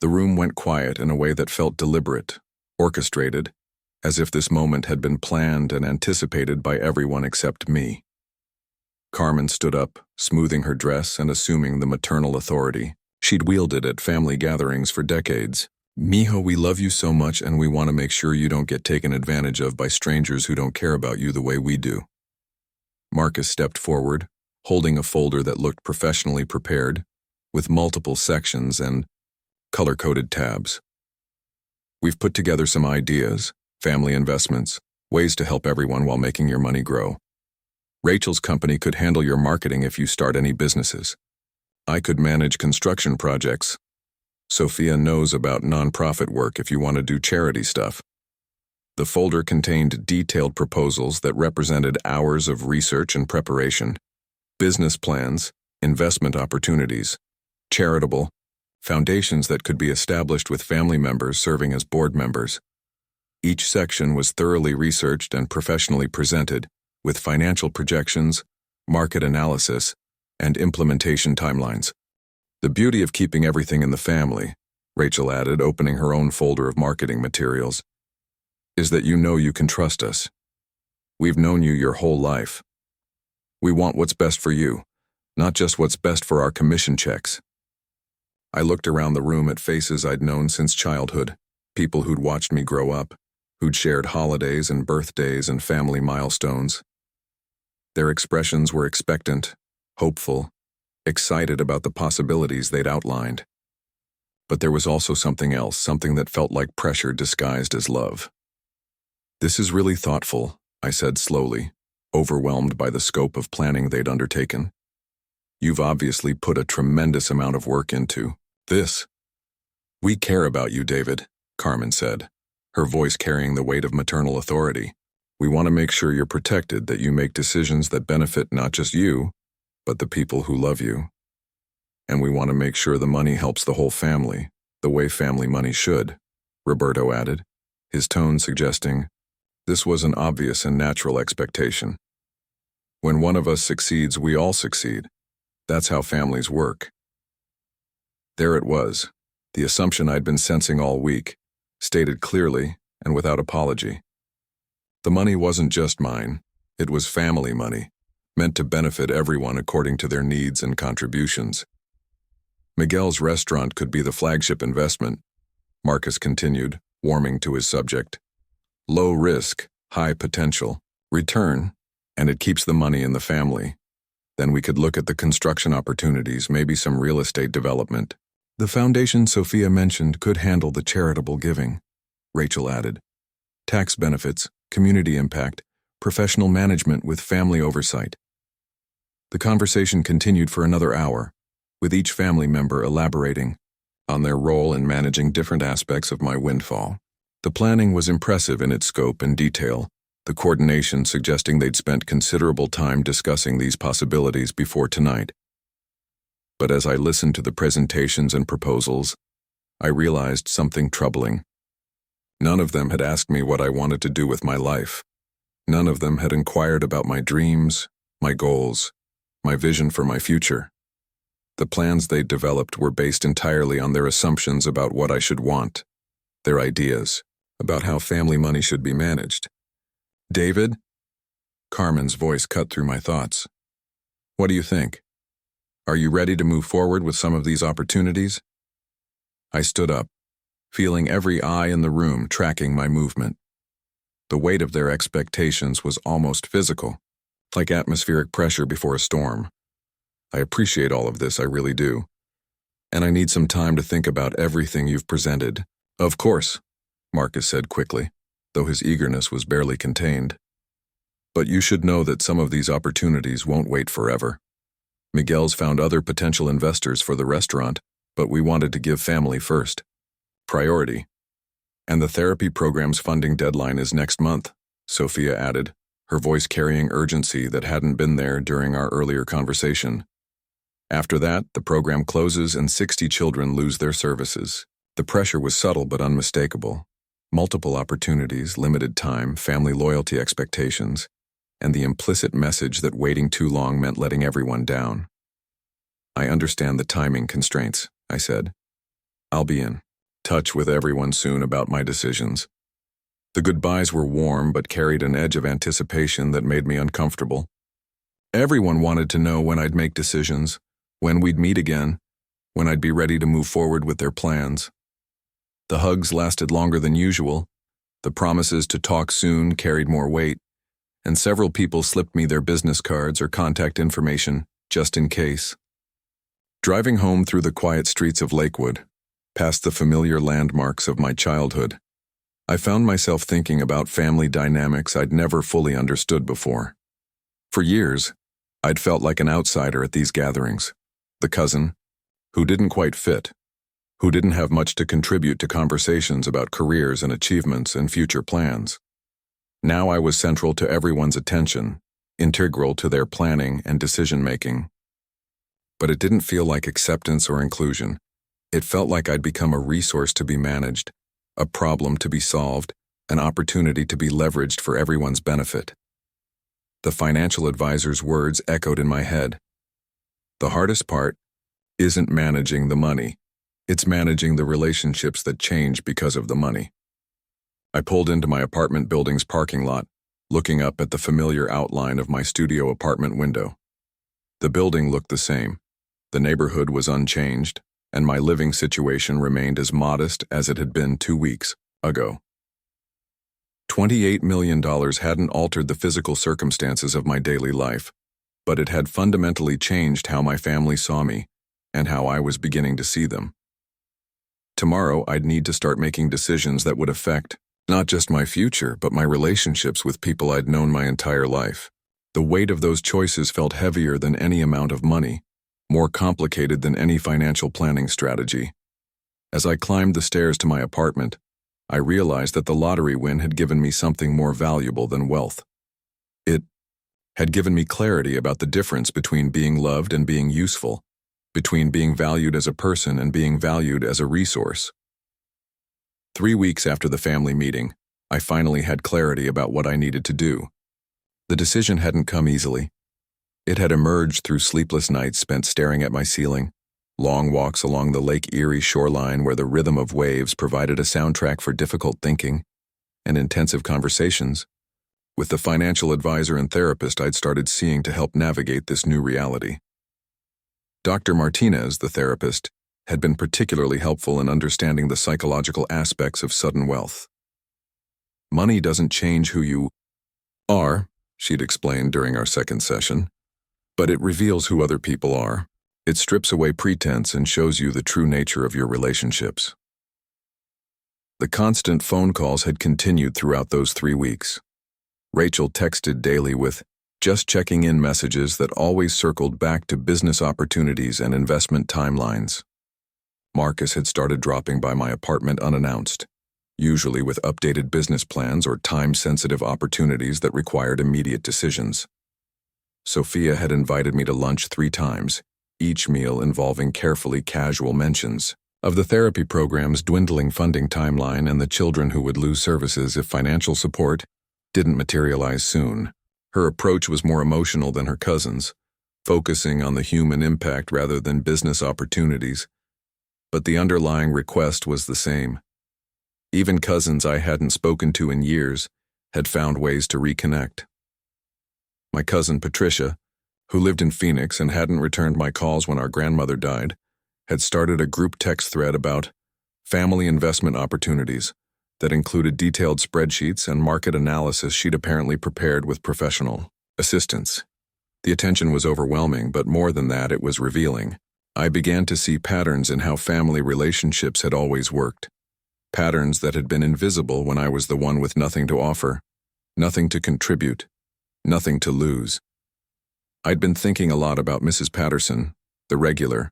[SPEAKER 1] The room went quiet in a way that felt deliberate, orchestrated, as if this moment had been planned and anticipated by everyone except me. Carmen stood up, smoothing her dress and assuming the maternal authority she'd wielded at family gatherings for decades. Mijo, we love you so much, and we want to make sure you don't get taken advantage of by strangers who don't care about you the way we do. Marcus stepped forward, holding a folder that looked professionally prepared, with multiple sections and color-coded tabs. We've put together some ideas, family investments, ways to help everyone while making your money grow. Rachel's company could handle your marketing if you start any businesses. I could manage construction projects. Sophia knows about nonprofit work if you want to do charity stuff. The folder contained detailed proposals that represented hours of research and preparation, business plans, investment opportunities, charitable, foundations that could be established with family members serving as board members. Each section was thoroughly researched and professionally presented, with financial projections, market analysis, and implementation timelines. The beauty of keeping everything in the family Rachel added, opening her own folder of marketing materials, is that you know you can trust us. We've known you your whole life. We want what's best for you, not just what's best for our commission checks. I looked around the room at faces I'd known since childhood, people who'd watched me grow up, who'd shared holidays and birthdays and family milestones. Their expressions were expectant, hopeful, excited about the possibilities they'd outlined. But there was also something else, something that felt like pressure disguised as love. This is really thoughtful, I said slowly, overwhelmed by the scope of planning they'd undertaken. You've obviously put a tremendous amount of work into this. We care about you, David, Carmen said, her voice carrying the weight of maternal authority. We want to make sure you're protected, that you make decisions that benefit not just you, but the people who love you. And we want to make sure the money helps the whole family, the way family money should, Roberto added, his tone suggesting this was an obvious and natural expectation. When one of us succeeds, we all succeed. That's how families work. There it was, the assumption I'd been sensing all week, stated clearly and without apology. The money wasn't just mine, it was family money, meant to benefit everyone according to their needs and contributions. Miguel's restaurant could be the flagship investment, Marcus continued, warming to his subject. Low risk, high potential, return, and it keeps the money in the family. Then we could look at the construction opportunities, maybe some real estate development. The foundation Sophia mentioned could handle the charitable giving, Rachel added. Tax benefits, community impact, professional management with family oversight. The conversation continued for another hour, with each family member elaborating on their role in managing different aspects of my windfall. The planning was impressive in its scope and detail, the coordination suggesting they'd spent considerable time discussing these possibilities before tonight. But as I listened to the presentations and proposals, I realized something troubling. None of them had asked me what I wanted to do with my life. None of them had inquired about my dreams, my goals, my vision for my future. The plans they'd developed were based entirely on their assumptions about what I should want, their ideas about how family money should be managed. David? Carmen's voice cut through my thoughts. What do you think? Are you ready to move forward with some of these opportunities? I stood up, feeling every eye in the room tracking my movement. The weight of their expectations was almost physical, like atmospheric pressure before a storm. I appreciate all of this, I really do. And I need some time to think about everything you've presented. Of course, Marcus said quickly, though his eagerness was barely contained. But you should know that some of these opportunities won't wait forever. Miguel's found other potential investors for the restaurant, but we wanted to give family first. Priority. And the therapy program's funding deadline is next month, Sophia added, her voice carrying urgency that hadn't been there during our earlier conversation. After that, the program closes and 60 children lose their services. The pressure was subtle but unmistakable. Multiple opportunities, limited time, family loyalty expectations, and the implicit message that waiting too long meant letting everyone down. I understand the timing constraints, I said. I'll be in touch with everyone soon about my decisions. The goodbyes were warm but carried an edge of anticipation that made me uncomfortable. Everyone wanted to know when I'd make decisions, when we'd meet again, when I'd be ready to move forward with their plans. The hugs lasted longer than usual, the promises to talk soon carried more weight, and several people slipped me their business cards or contact information, just in case. Driving home through the quiet streets of Lakewood, past the familiar landmarks of my childhood, I found myself thinking about family dynamics I'd never fully understood before. For years, I'd felt like an outsider at these gatherings, the cousin, who didn't quite fit, who didn't have much to contribute to conversations about careers and achievements and future plans. Now I was central to everyone's attention, integral to their planning and decision-making. But it didn't feel like acceptance or inclusion. It felt like I'd become a resource to be managed, a problem to be solved, an opportunity to be leveraged for everyone's benefit. The financial advisor's words echoed in my head. The hardest part isn't managing the money. It's managing the relationships that change because of the money. I pulled into my apartment building's parking lot, looking up at the familiar outline of my studio apartment window. The building looked the same. The neighborhood was unchanged, and my living situation remained as modest as it had been 2 weeks ago. $28 million hadn't altered the physical circumstances of my daily life, but it had fundamentally changed how my family saw me and how I was beginning to see them. Tomorrow, I'd need to start making decisions that would affect not just my future, but my relationships with people I'd known my entire life. The weight of those choices felt heavier than any amount of money, more complicated than any financial planning strategy. As I climbed the stairs to my apartment, I realized that the lottery win had given me something more valuable than wealth. It had given me clarity about the difference between being loved and being useful, between being valued as a person and being valued as a resource. 3 weeks after the family meeting, I finally had clarity about what I needed to do. The decision hadn't come easily. It had emerged through sleepless nights spent staring at my ceiling, long walks along the Lake Erie shoreline where the rhythm of waves provided a soundtrack for difficult thinking, and intensive conversations with the financial advisor and therapist I'd started seeing to help navigate this new reality. Dr. Martinez, the therapist, had been particularly helpful in understanding the psychological aspects of sudden wealth. Money doesn't change who you are, she'd explained during our second session, but it reveals who other people are. It strips away pretense and shows you the true nature of your relationships. The constant phone calls had continued throughout those 3 weeks. Rachel texted daily with just checking in messages that always circled back to business opportunities and investment timelines. Marcus had started dropping by my apartment unannounced, usually with updated business plans or time-sensitive opportunities that required immediate decisions. Sophia had invited me to lunch 3 times, each meal involving carefully casual mentions of the therapy program's dwindling funding timeline and the children who would lose services if financial support didn't materialize soon. Her approach was more emotional than her cousin's, focusing on the human impact rather than business opportunities. But the underlying request was the same. Even cousins I hadn't spoken to in years had found ways to reconnect. My cousin Patricia, who lived in Phoenix and hadn't returned my calls when our grandmother died, had started a group text thread about family investment opportunities that included detailed spreadsheets and market analysis she'd apparently prepared with professional assistance. The attention was overwhelming, but more than that, it was revealing. I began to see patterns in how family relationships had always worked. Patterns that had been invisible when I was the one with nothing to offer, nothing to contribute, nothing to lose. I'd been thinking a lot about Mrs. Patterson, the regular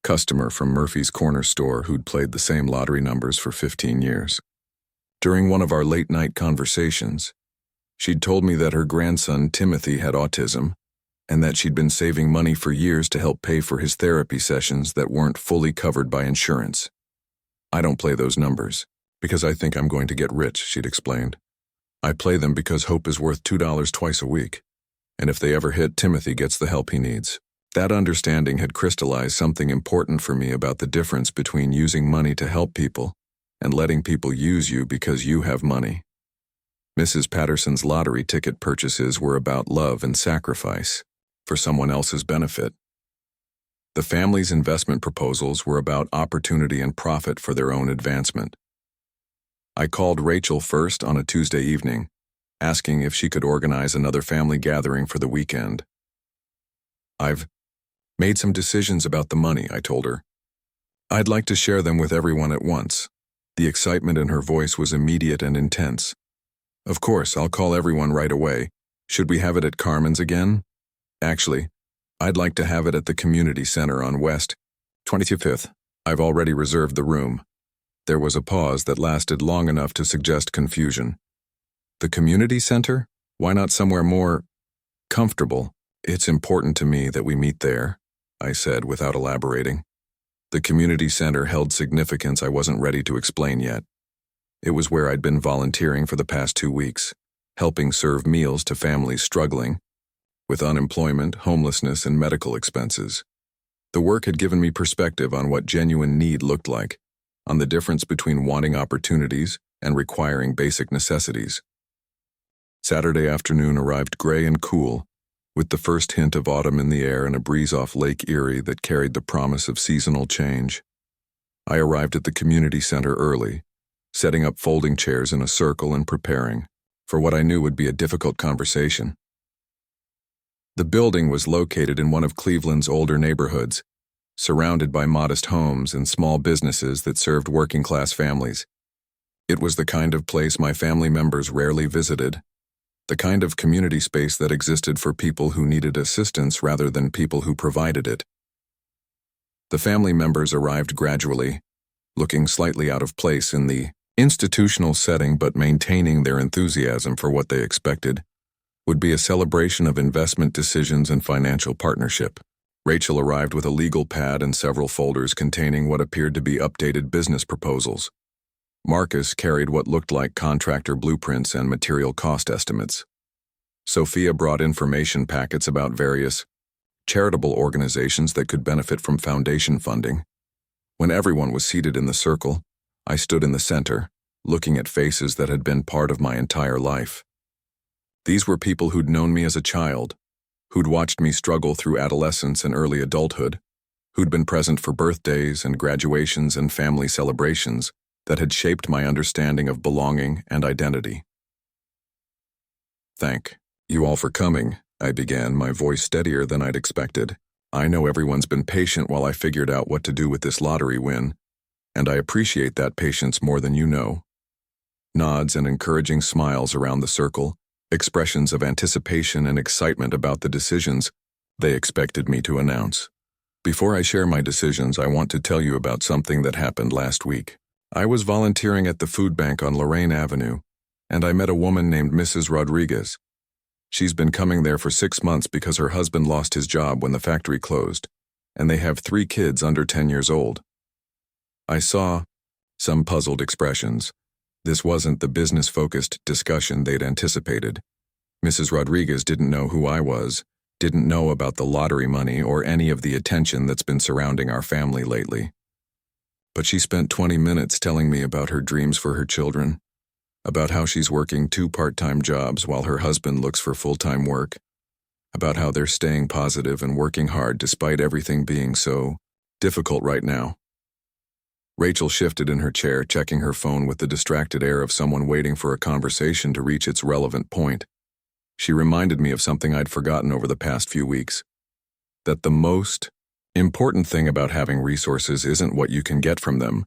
[SPEAKER 1] customer from Murphy's Corner store who'd played the same lottery numbers for 15 years. During one of our late-night conversations, she'd told me that her grandson Timothy had autism, and that she'd been saving money for years to help pay for his therapy sessions that weren't fully covered by insurance. I don't play those numbers because I think I'm going to get rich, she'd explained. I play them because hope is worth $2 twice a week, and if they ever hit, Timothy gets the help he needs. That understanding had crystallized something important for me about the difference between using money to help people and letting people use you because you have money. Mrs. Patterson's lottery ticket purchases were about love and sacrifice for someone else's benefit. The family's investment proposals were about opportunity and profit for their own advancement. I called Rachel first on a Tuesday evening, asking if she could organize another family gathering for the weekend. I've made some decisions about the money, I told her. I'd like to share them with everyone at once. The excitement in her voice was immediate and intense. Of course, I'll call everyone right away. Should we have it at Carmen's again? Actually, I'd like to have it at the community center on West 25th. I've already reserved the room. There was a pause that lasted long enough to suggest confusion. The community center? Why not somewhere more comfortable? It's important to me that we meet there, I said without elaborating. The community center held significance I wasn't ready to explain yet. It was where I'd been volunteering for the past 2 weeks, helping serve meals to families struggling with unemployment, homelessness, and medical expenses. The work had given me perspective on what genuine need looked like, on the difference between wanting opportunities and requiring basic necessities. Saturday afternoon arrived gray and cool, with the first hint of autumn in the air and a breeze off Lake Erie that carried the promise of seasonal change. I arrived at the community center early, setting up folding chairs in a circle and preparing for what I knew would be a difficult conversation. The building was located in one of Cleveland's older neighborhoods, surrounded by modest homes and small businesses that served working-class families. It was the kind of place my family members rarely visited, the kind of community space that existed for people who needed assistance rather than people who provided it. The family members arrived gradually, looking slightly out of place in the institutional setting but maintaining their enthusiasm for what they expected would be a celebration of investment decisions and financial partnership. Rachel arrived with a legal pad and several folders containing what appeared to be updated business proposals. Marcus carried what looked like contractor blueprints and material cost estimates. Sophia brought information packets about various charitable organizations that could benefit from foundation funding. When everyone was seated in the circle, I stood in the center, looking at faces that had been part of my entire life. These were people who'd known me as a child, who'd watched me struggle through adolescence and early adulthood, who'd been present for birthdays and graduations and family celebrations that had shaped my understanding of belonging and identity. "Thank you all for coming," I began, my voice steadier than I'd expected. "I know everyone's been patient while I figured out what to do with this lottery win, and I appreciate that patience more than you know." Nods and encouraging smiles around the circle, expressions of anticipation and excitement about the decisions they expected me to announce. Before I share my decisions, I want to tell you about something that happened last week. I was volunteering at the food bank on Lorraine Avenue, and I met a woman named Mrs. Rodriguez. She's been coming there for 6 months because her husband lost his job when the factory closed, and they have 3 kids under 10 years old. I saw some puzzled expressions. This wasn't the business-focused discussion they'd anticipated. Mrs. Rodriguez didn't know who I was, didn't know about the lottery money or any of the attention that's been surrounding our family lately. But she spent 20 minutes telling me about her dreams for her children, about how she's working 2 part-time jobs while her husband looks for full-time work, about how they're staying positive and working hard despite everything being so difficult right now. Rachel shifted in her chair, checking her phone with the distracted air of someone waiting for a conversation to reach its relevant point. She reminded me of something I'd forgotten over the past few weeks, that the most important thing about having resources isn't what you can get from them,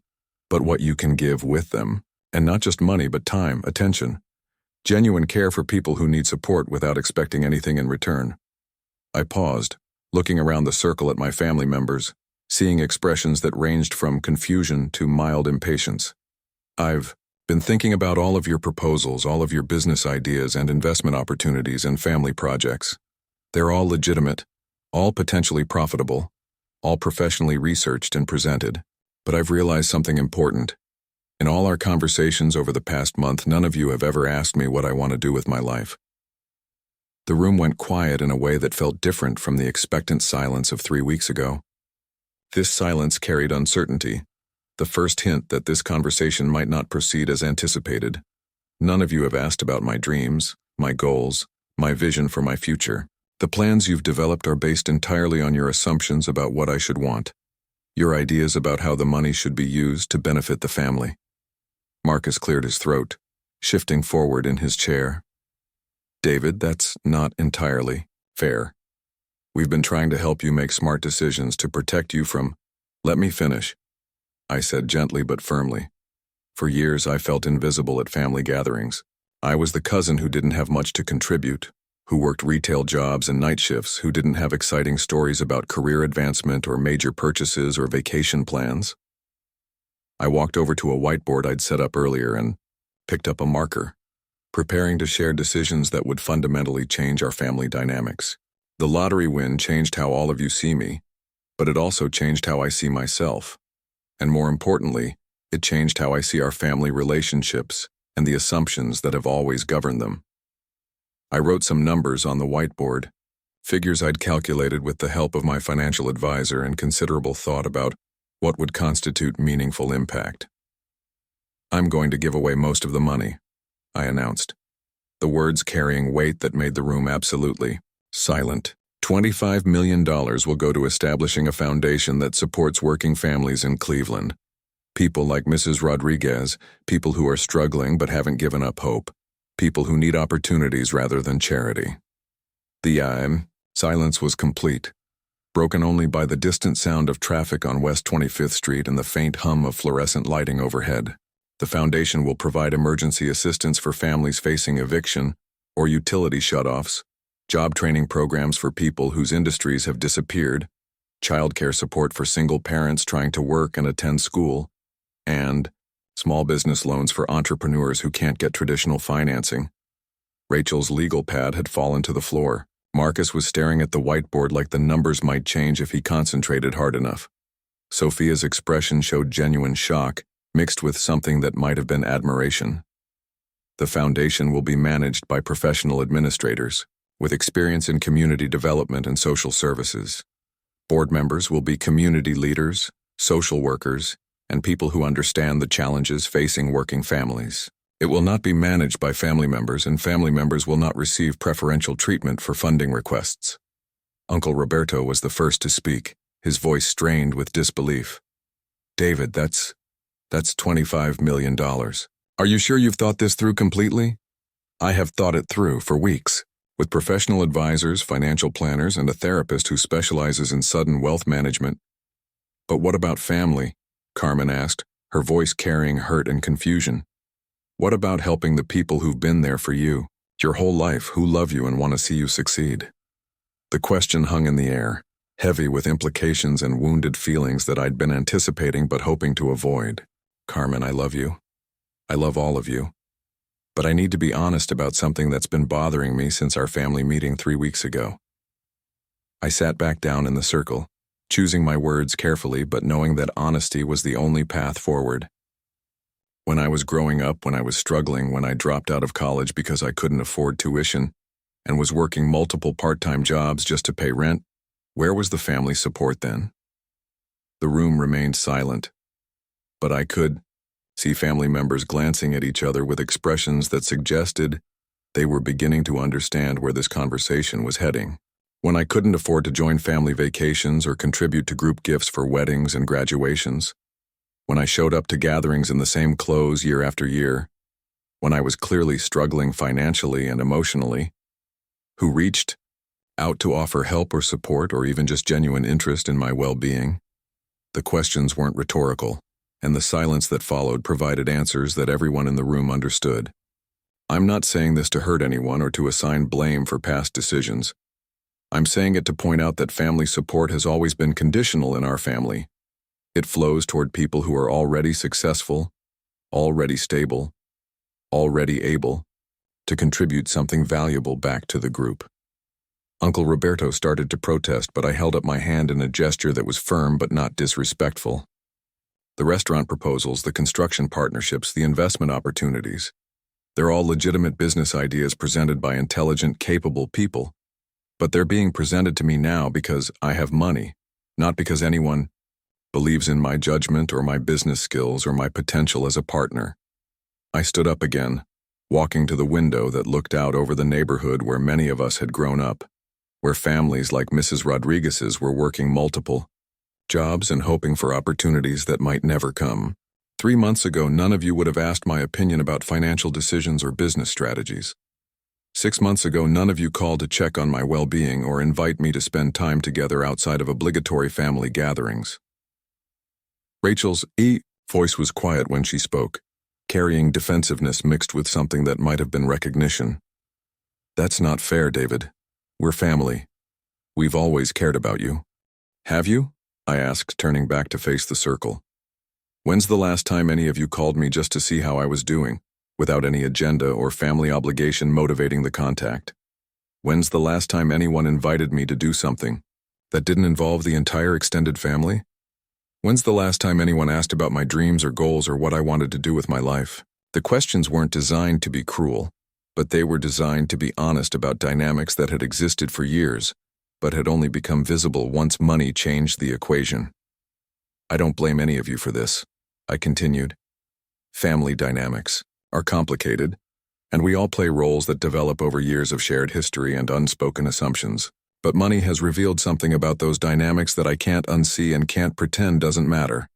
[SPEAKER 1] but what you can give with them. And not just money, but time, attention, genuine care for people who need support without expecting anything in return. I paused, looking around the circle at my family members, seeing expressions that ranged from confusion to mild impatience. "I've been thinking about all of your proposals, all of your business ideas and investment opportunities and family projects. They're all legitimate, all potentially profitable, all professionally researched and presented. But I've realized something important. In all our conversations over the past month, none of you have ever asked me what I want to do with my life." The room went quiet in a way that felt different from the expectant silence of 3 weeks ago. This silence carried uncertainty, the first hint that this conversation might not proceed as anticipated. None of you have asked about my dreams, my goals, my vision for my future. The plans you've developed are based entirely on your assumptions about what I should want, your ideas about how the money should be used to benefit the family. Marcus cleared his throat, shifting forward in his chair. "David, that's not entirely fair. We've been trying to help you make smart decisions to protect you from—" "Let me finish," I said gently but firmly. For years I felt invisible at family gatherings. I was the cousin who didn't have much to contribute, who worked retail jobs and night shifts, who didn't have exciting stories about career advancement or major purchases or vacation plans. I walked over to a whiteboard I'd set up earlier and picked up a marker, preparing to share decisions that would fundamentally change our family dynamics. The lottery win changed how all of you see me, but it also changed how I see myself. And more importantly, it changed how I see our family relationships and the assumptions that have always governed them. I wrote some numbers on the whiteboard, Figures I'd calculated with the help of my financial advisor and considerable thought about what would constitute meaningful impact. "I'm going to give away most of the money," I announced, the words carrying weight that made the room absolutely silent. $25 million will go to establishing a foundation that supports working families in Cleveland. People like Mrs. Rodriguez, people who are struggling but haven't given up hope, people who need opportunities rather than charity. The silence was complete, broken only by the distant sound of traffic on West 25th Street and the faint hum of fluorescent lighting overhead. The foundation will provide emergency assistance for families facing eviction or utility shutoffs, job training programs for people whose industries have disappeared, childcare support for single parents trying to work and attend school, and small business loans for entrepreneurs who can't get traditional financing. Rachel's legal pad had fallen to the floor. Marcus was staring at the whiteboard like the numbers might change if he concentrated hard enough. Sophia's expression showed genuine shock, mixed with something that might have been admiration. The foundation will be managed by professional administrators, with experience in community development and social services. Board members will be community leaders, social workers, and people who understand the challenges facing working families. It will not be managed by family members, and family members will not receive preferential treatment for funding requests. Uncle Roberto was the first to speak, his voice strained with disbelief. "David, that's $25 million. Are you sure you've thought this through completely?" "I have thought it through for weeks, with professional advisors, financial planners, and a therapist who specializes in sudden wealth management." "But what about family?" Carmen asked, her voice carrying hurt and confusion. "What about helping the people who've been there for you, your whole life, who love you and want to see you succeed?" The question hung in the air, heavy with implications and wounded feelings that I'd been anticipating but hoping to avoid. "Carmen, I love you. I love all of you. But I need to be honest about something that's been bothering me since our family meeting 3 weeks ago." I sat back down in the circle, choosing my words carefully but knowing that honesty was the only path forward. When I was growing up, when I was struggling, when I dropped out of college because I couldn't afford tuition and was working multiple part-time jobs just to pay rent, where was the family support then? The room remained silent, but I could see family members glancing at each other with expressions that suggested they were beginning to understand where this conversation was heading. When I couldn't afford to join family vacations or contribute to group gifts for weddings and graduations, when I showed up to gatherings in the same clothes year after year, when I was clearly struggling financially and emotionally, who reached out to offer help or support or even just genuine interest in my well-being? The questions weren't rhetorical, and the silence that followed provided answers that everyone in the room understood. I'm not saying this to hurt anyone or to assign blame for past decisions. I'm saying it to point out that family support has always been conditional in our family. It flows toward people who are already successful, already stable, already able to contribute something valuable back to the group. Uncle Roberto started to protest, but I held up my hand in a gesture that was firm but not disrespectful. The restaurant proposals, the construction partnerships, the investment opportunities, they're all legitimate business ideas presented by intelligent, capable people. But they're being presented to me now because I have money, not because anyone believes in my judgment or my business skills or my potential as a partner. I stood up again, walking to the window that looked out over the neighborhood where many of us had grown up, where families like Mrs. Rodriguez's were working multiple jobs and hoping for opportunities that might never come. 3 months ago, none of you would have asked my opinion about financial decisions or business strategies. 6 months ago, none of you called to check on my well-being or invite me to spend time together outside of obligatory family gatherings. Rachel's voice was quiet when she spoke, carrying defensiveness mixed with something that might have been recognition. "That's not fair, David. We're family. We've always cared about you." "Have you?" I asked, turning back to face the circle. "When's the last time any of you called me just to see how I was doing, without any agenda or family obligation motivating the contact? When's the last time anyone invited me to do something that didn't involve the entire extended family? When's the last time anyone asked about my dreams or goals or what I wanted to do with my life?" The questions weren't designed to be cruel, but they were designed to be honest about dynamics that had existed for years, but had only become visible once money changed the equation. I don't blame any of you for this, I continued. Family dynamics are complicated, and we all play roles that develop over years of shared history and unspoken assumptions. But money has revealed something about those dynamics that I can't unsee and can't pretend doesn't matter.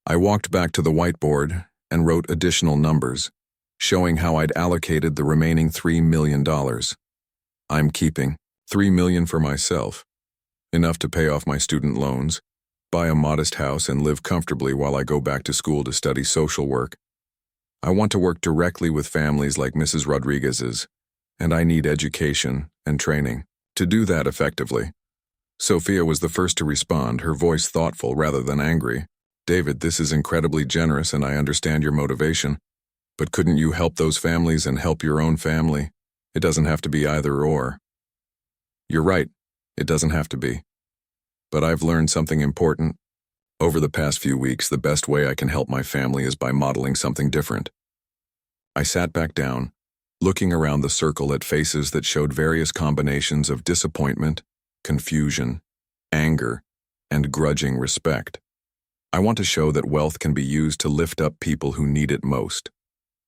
[SPEAKER 1] I walked back to the whiteboard and wrote additional numbers, showing how I'd allocated the remaining $3 million. I'm keeping $3 million for myself, enough to pay off my student loans, buy a modest house, and live comfortably while I go back to school to study social work. I want to work directly with families like Mrs. Rodriguez's, and I need education and training to do that effectively. Sophia was the first to respond, her voice thoughtful rather than angry. David, this is incredibly generous and I understand your motivation, but couldn't you help those families and help your own family? It doesn't have to be either or. You're right, it doesn't have to be. But I've learned something important. Over the past few weeks, the best way I can help my family is by modeling something different. I sat back down, looking around the circle at faces that showed various combinations of disappointment, confusion, anger, and grudging respect. I want to show that wealth can be used to lift up people who need it most,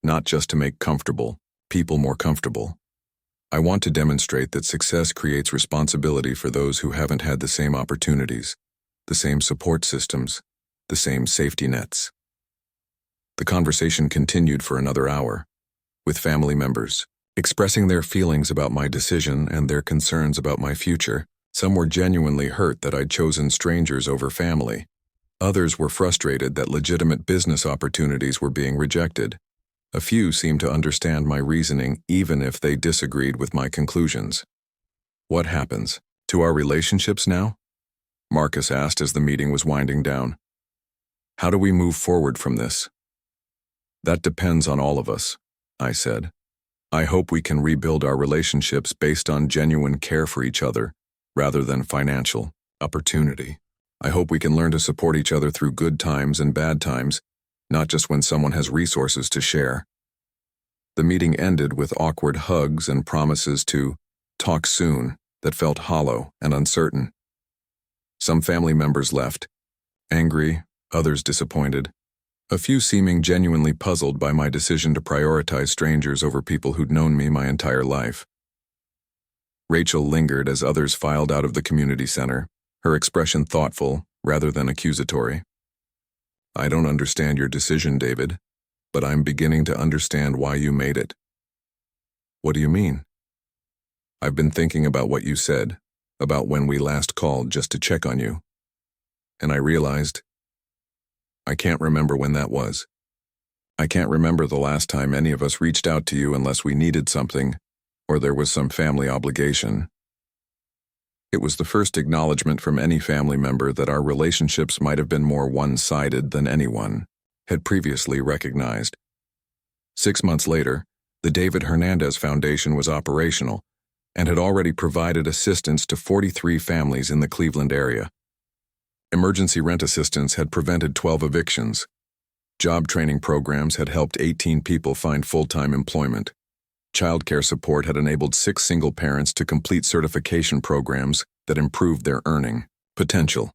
[SPEAKER 1] not just to make comfortable people more comfortable. I want to demonstrate that success creates responsibility for those who haven't had the same opportunities, the same support systems, the same safety nets. The conversation continued for another hour, with family members expressing their feelings about my decision and their concerns about my future. Some were genuinely hurt that I'd chosen strangers over family. Others were frustrated that legitimate business opportunities were being rejected. A few seemed to understand my reasoning even if they disagreed with my conclusions. What happens to our relationships now? Marcus asked as the meeting was winding down. How do we move forward from this? That depends on all of us, I said. I hope we can rebuild our relationships based on genuine care for each other, rather than financial opportunity. I hope we can learn to support each other through good times and bad times, not just when someone has resources to share. The meeting ended with awkward hugs and promises to talk soon that felt hollow and uncertain. Some family members left, angry, others disappointed, a few seeming genuinely puzzled by my decision to prioritize strangers over people who'd known me my entire life. Rachel lingered as others filed out of the community center, her expression thoughtful rather than accusatory. I don't understand your decision, David, but I'm beginning to understand why you made it. What do you mean? I've been thinking about what you said, about when we last called just to check on you. And I realized I can't remember when that was. I can't remember the last time any of us reached out to you unless we needed something, or there was some family obligation. It was the first acknowledgement from any family member that our relationships might have been more one-sided than anyone had previously recognized. 6 months later, the David Hernandez Foundation was operational and had already provided assistance to 43 families in the Cleveland area. Emergency rent assistance had prevented 12 evictions. Job training programs had helped 18 people find full-time employment. Childcare support had enabled 6 single parents to complete certification programs that improved their earning potential.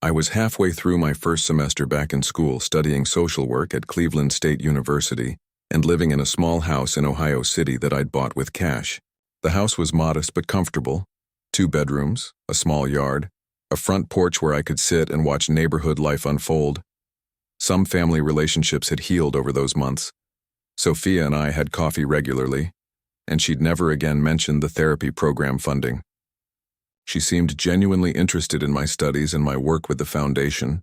[SPEAKER 1] I was halfway through my first semester back in school studying social work at Cleveland State University and living in a small house in Ohio City that I'd bought with cash. The house was modest but comfortable, 2 bedrooms, a small yard, a front porch where I could sit and watch neighborhood life unfold. Some family relationships had healed over those months. Sophia and I had coffee regularly, and she'd never again mentioned the therapy program funding. She seemed genuinely interested in my studies and my work with the foundation,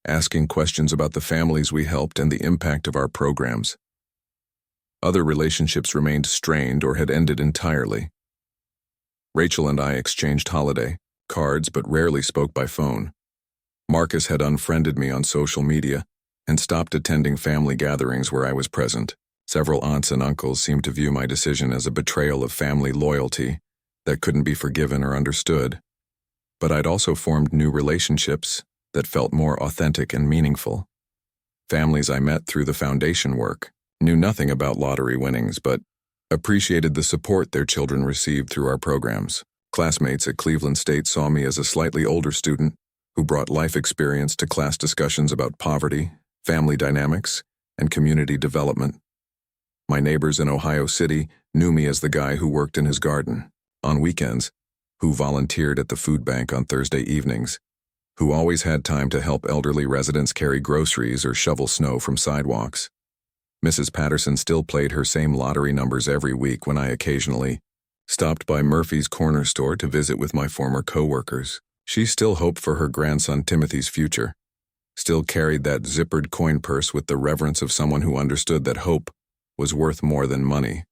[SPEAKER 1] asking questions about the families we helped and the impact of our programs. Other relationships remained strained or had ended entirely. Rachel and I exchanged holiday cards but rarely spoke by phone. Marcus had unfriended me on social media and stopped attending family gatherings where I was present. Several aunts and uncles seemed to view my decision as a betrayal of family loyalty that couldn't be forgiven or understood. But I'd also formed new relationships that felt more authentic and meaningful. Families I met through the foundation work knew nothing about lottery winnings but appreciated the support their children received through our programs. Classmates at Cleveland State saw me as a slightly older student who brought life experience to class discussions about poverty, family dynamics, and community development. My neighbors in Ohio City knew me as the guy who worked in his garden on weekends, who volunteered at the food bank on Thursday evenings, who always had time to help elderly residents carry groceries or shovel snow from sidewalks. Mrs. Patterson still played her same lottery numbers every week when I occasionally stopped by Murphy's Corner Store to visit with my former co-workers. She still hoped for her grandson Timothy's future, still carried that zippered coin purse with the reverence of someone who understood that hope was worth more than money.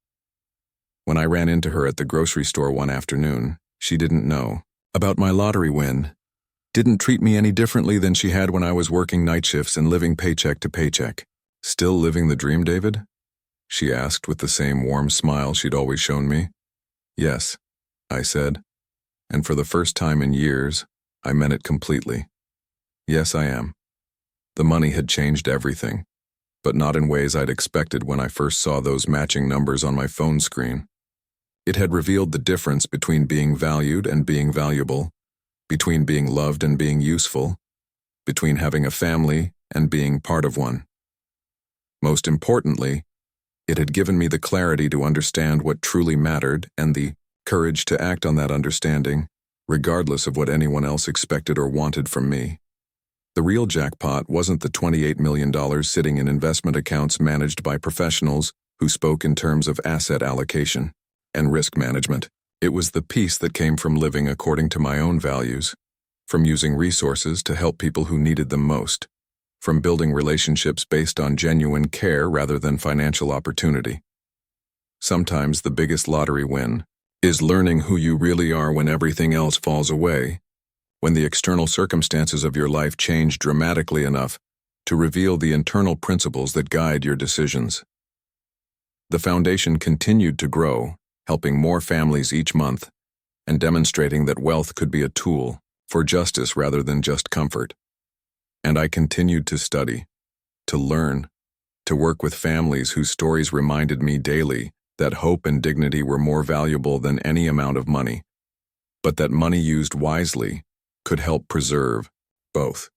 [SPEAKER 1] When I ran into her at the grocery store one afternoon, she didn't know about my lottery win, didn't treat me any differently than she had when I was working night shifts and living paycheck to paycheck. "Still living the dream, David?" she asked with the same warm smile she'd always shown me. "Yes," I said, and for the first time in years, I meant it completely. Yes, I am. The money had changed everything, but not in ways I'd expected when I first saw those matching numbers on my phone screen. It had revealed the difference between being valued and being valuable, between being loved and being useful, between having a family and being part of one. Most importantly, it had given me the clarity to understand what truly mattered and the courage to act on that understanding, regardless of what anyone else expected or wanted from me. The real jackpot wasn't the $28 million sitting in investment accounts managed by professionals who spoke in terms of asset allocation and risk management. It was the peace that came from living according to my own values, from using resources to help people who needed them most, from building relationships based on genuine care rather than financial opportunity. Sometimes the biggest lottery win is learning who you really are when everything else falls away, when the external circumstances of your life change dramatically enough to reveal the internal principles that guide your decisions. The foundation continued to grow, helping more families each month, and demonstrating that wealth could be a tool for justice rather than just comfort. And I continued to study, to learn, to work with families whose stories reminded me daily that hope and dignity were more valuable than any amount of money, but that money used wisely could help preserve both.